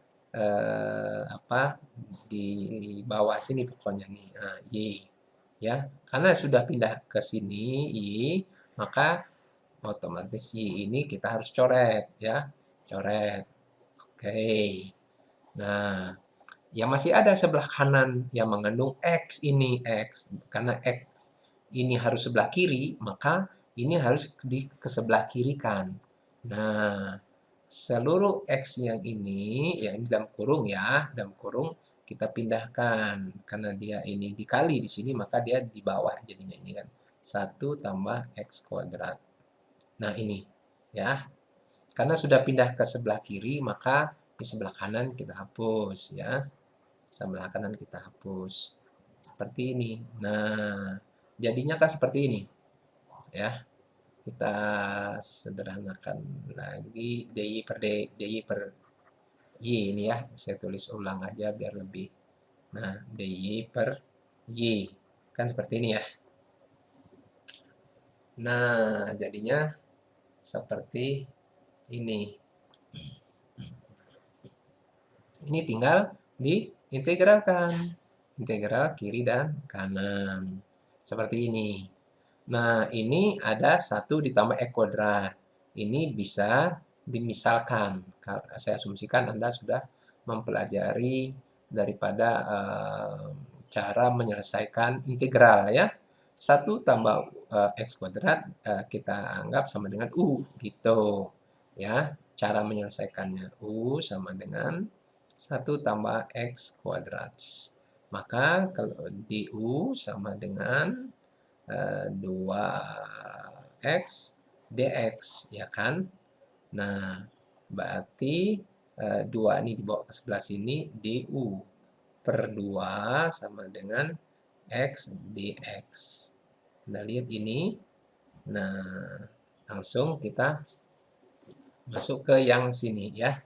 di bawah sini pokoknya nih. Nah, Y ya. Karena sudah pindah ke sini Y, maka otomatis Y ini kita harus coret ya. Coret. Oke. Nah, yang masih ada sebelah kanan yang mengandung X ini, X. Karena X ini harus sebelah kiri, maka ini harus ke sebelah kiri kan. Nah, seluruh X yang ini, ya ini dalam kurung ya, dalam kurung kita pindahkan. Karena dia ini dikali di sini, maka dia di bawah jadinya ini kan. 1 tambah X kuadrat. Nah, ini ya. Karena sudah pindah ke sebelah kiri, maka di sebelah kanan kita hapus ya. Sebelah kanan kita hapus. Seperti ini. Nah, jadinya kan seperti ini. Ya. Kita sederhanakan lagi DY per Y ini ya, saya tulis ulang aja biar lebih. Nah, DY per Y. Kan seperti ini ya. Nah, jadinya seperti ini. Ini tinggal diintegralkan. Integral kiri dan kanan. Seperti ini. Nah, ini ada 1 ditambah X kuadrat. Ini bisa dimisalkan. Saya asumsikan Anda sudah mempelajari daripada cara menyelesaikan integral ya. 1 tambah X kuadrat kita anggap sama dengan U gitu. Ya, cara menyelesaikannya U sama dengan 1 tambah X kuadrat. Maka kalau di U sama dengan 2x dx, ya kan? Nah, berarti 2 ini dibawa ke sebelah sini, du per 2 sama dengan x dx. Anda lihat ini. Nah, langsung kita masuk ke yang sini ya.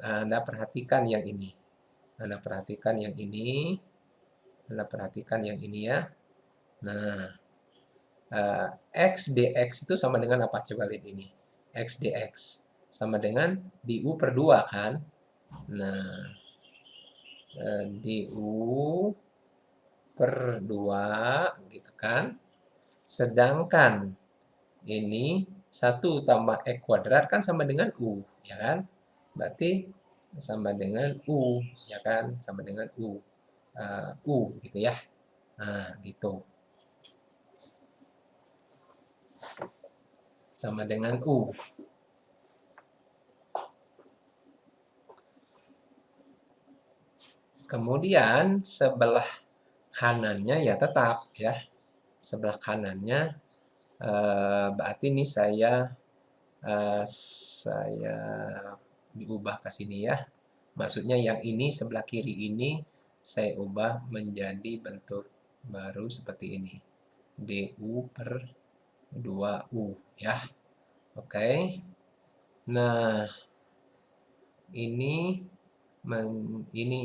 Anda perhatikan yang ini. Anda perhatikan yang ini. Anda perhatikan yang ini ya. Nah, X dx itu sama dengan apa? Coba lihat ini. X dx sama dengan du per 2 kan? Nah, du per 2 gitu kan? Sedangkan ini 1 tambah X kuadrat kan sama dengan U, ya kan? Berarti sama dengan U, ya kan? Sama dengan U. U gitu ya. Nah, gitu. Sama dengan U. Kemudian sebelah kanannya ya tetap ya. Sebelah kanannya berarti ini saya diubah ke sini ya. Maksudnya yang ini sebelah kiri ini saya ubah menjadi bentuk baru seperti ini. du per 2u ya. Oke. Nah, ini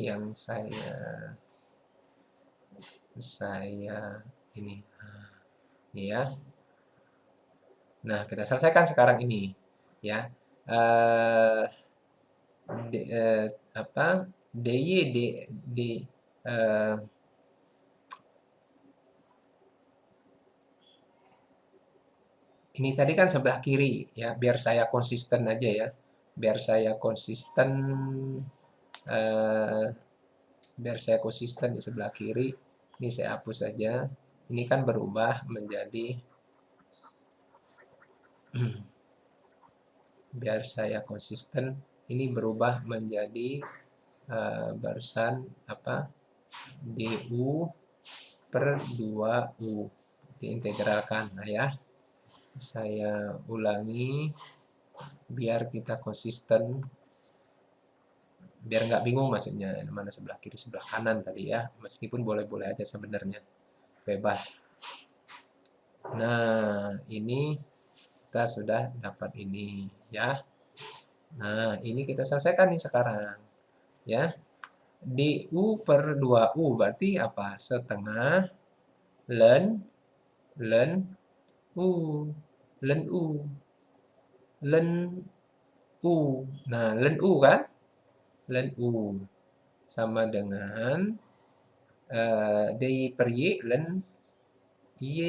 yang saya ini ya. Nah, kita selesaikan sekarang ini ya. Eh apa? Ini tadi kan sebelah kiri ya, biar saya konsisten aja ya. Biar saya konsisten eh, biar saya konsisten di sebelah kiri. Ini saya hapus saja. Ini kan berubah menjadi biar saya konsisten, ini berubah menjadi barisan apa? du per 2u diintegralkan. Nah ya, saya ulangi biar kita konsisten, biar nggak bingung maksudnya mana sebelah kiri sebelah kanan tadi ya, meskipun boleh-boleh aja sebenarnya, bebas. Nah, ini kita sudah dapat ini ya. Nah, ini kita selesaikan nih sekarang ya. du per 2u berarti apa? Setengah len len u len u len u. Nah, len u kan? Len u sama dengan di per y len y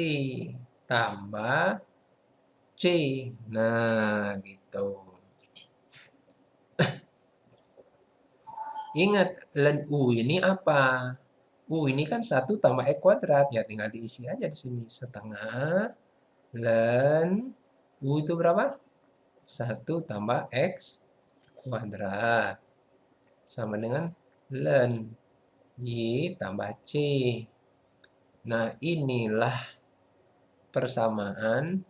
tambah c. Nah, gitu. Ingat, len u ini apa? U ini kan 1 tambah X kuadrat. Ya, tinggal diisi aja di sini. Setengah len u itu berapa? 1 tambah X kuadrat. Sama dengan len y tambah c. Nah, inilah persamaan,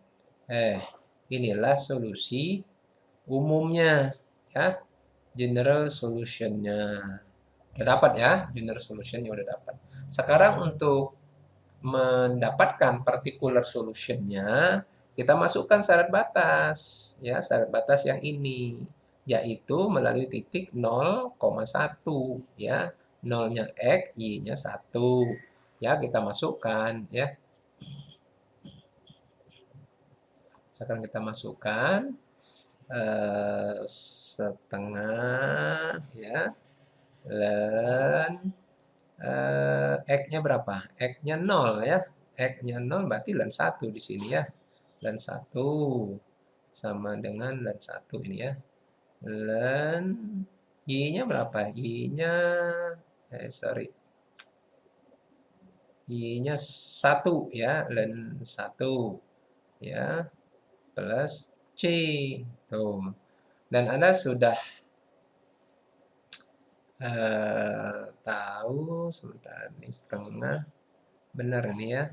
inilah solusi umumnya, ya. General solutionnya. Udah dapat ya, general solutionnya udah dapat. Sekarang untuk mendapatkan particular solutionnya, kita masukkan syarat batas, ya, syarat batas yang ini. yaitu melalui titik 0,1 ya. Nolnya X, Y-nya 1. Ya, kita masukkan ya. Sekarang kita masukkan setengah ya. Len X-nya berapa? X-nya 0 ya. X-nya 0 berarti len 1 di sini ya. Len 1 sama dengan len 1 ini ya. Len Y-nya berapa? Y-nya Y-nya 1 ya, len 1 ya, plus C. Tuh. Dan Anda sudah tahu, sebentar, ini setengah. Benar ini ya.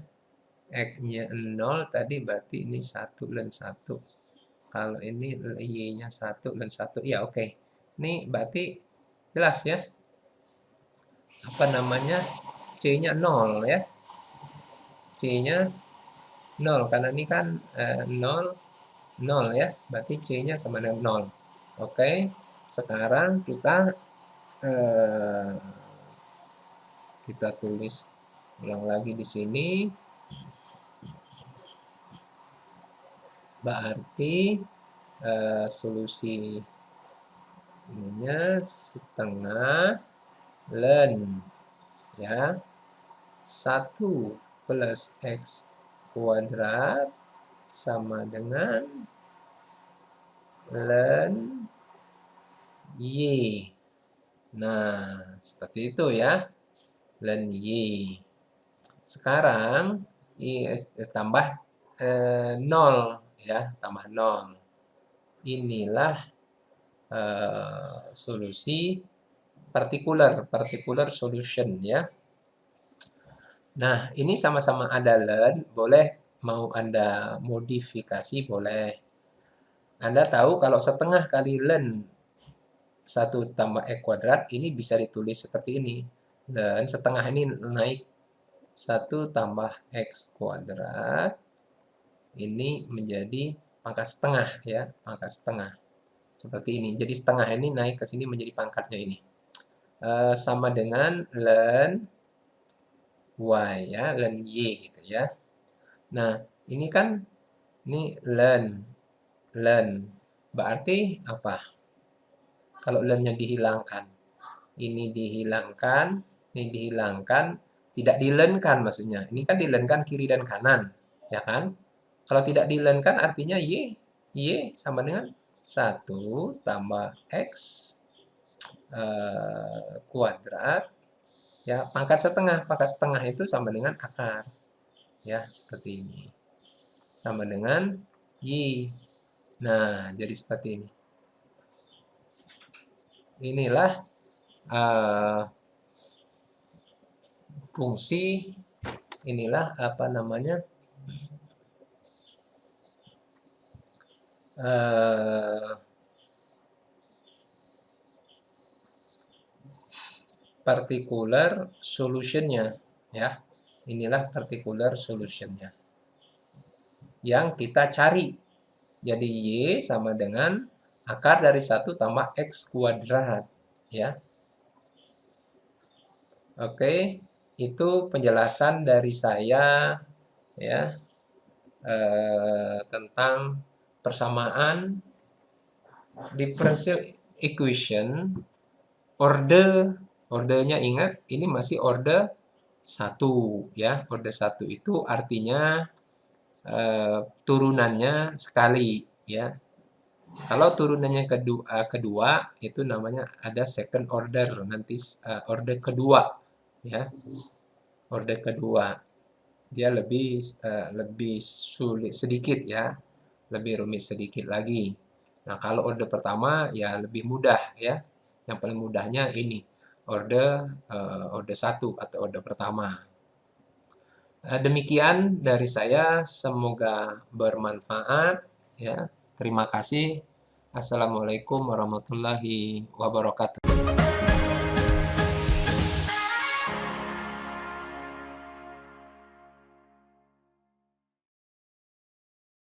X-nya 0 tadi berarti ini 1 len 1. Kalau ini Y-nya 1 len 1. Ya, oke. Ini berarti jelas ya. Apa namanya? C-nya 0 ya. C-nya 0 karena ini kan 0 0 ya. Berarti C-nya sama dengan 0. Oke. Sekarang kita tulis ulang lagi di sini. Berarti solusi ininya setengah len ya 1 plus X kuadrat sama dengan len Y. Nah, seperti itu ya. Len Y. Sekarang tambah 0 ya, tambah 0. Inilah solusi particular solution ya. Nah, ini sama-sama ada len, boleh mau Anda modifikasi boleh. Anda tahu kalau setengah kali len 1 tambah X kuadrat ini bisa ditulis seperti ini. Dan setengah ini naik 1 tambah X kuadrat ini menjadi pangkat setengah ya, pangkat setengah. Seperti ini. Jadi setengah ini naik ke sini menjadi pangkatnya ini. Sama dengan len Y ya, len Y gitu ya. Nah, ini kan ini len. Berarti apa? Kalau lennya dihilangkan. Ini dihilangkan, tidak dilenkan maksudnya. Ini kan dilenkan kiri dan kanan, ya kan? Kalau tidak dilenkan artinya Y sama dengan 1 tambah X kuadrat ya, pangkat setengah itu sama dengan akar ya, seperti ini sama dengan Y. Nah, jadi seperti ini. Inilah fungsi, inilah apa namanya particular solutionnya ya. Inilah particular solutionnya yang kita cari. Jadi Y sama dengan akar dari 1 tambah X kuadrat ya. Oke, itu penjelasan dari saya ya tentang persamaan differential equation. Ordernya ingat, ini masih order 1 ya. Order 1 itu artinya turunannya sekali ya. Kalau turunannya kedua itu namanya ada second order, nanti order kedua ya. Order kedua dia lebih sulit sedikit ya. Lebih rumit sedikit lagi. Nah, kalau order pertama ya lebih mudah ya. Yang paling mudahnya ini order 1 atau order pertama. Demikian dari saya, semoga bermanfaat ya. Terima kasih. Assalamualaikum warahmatullahi wabarakatuh.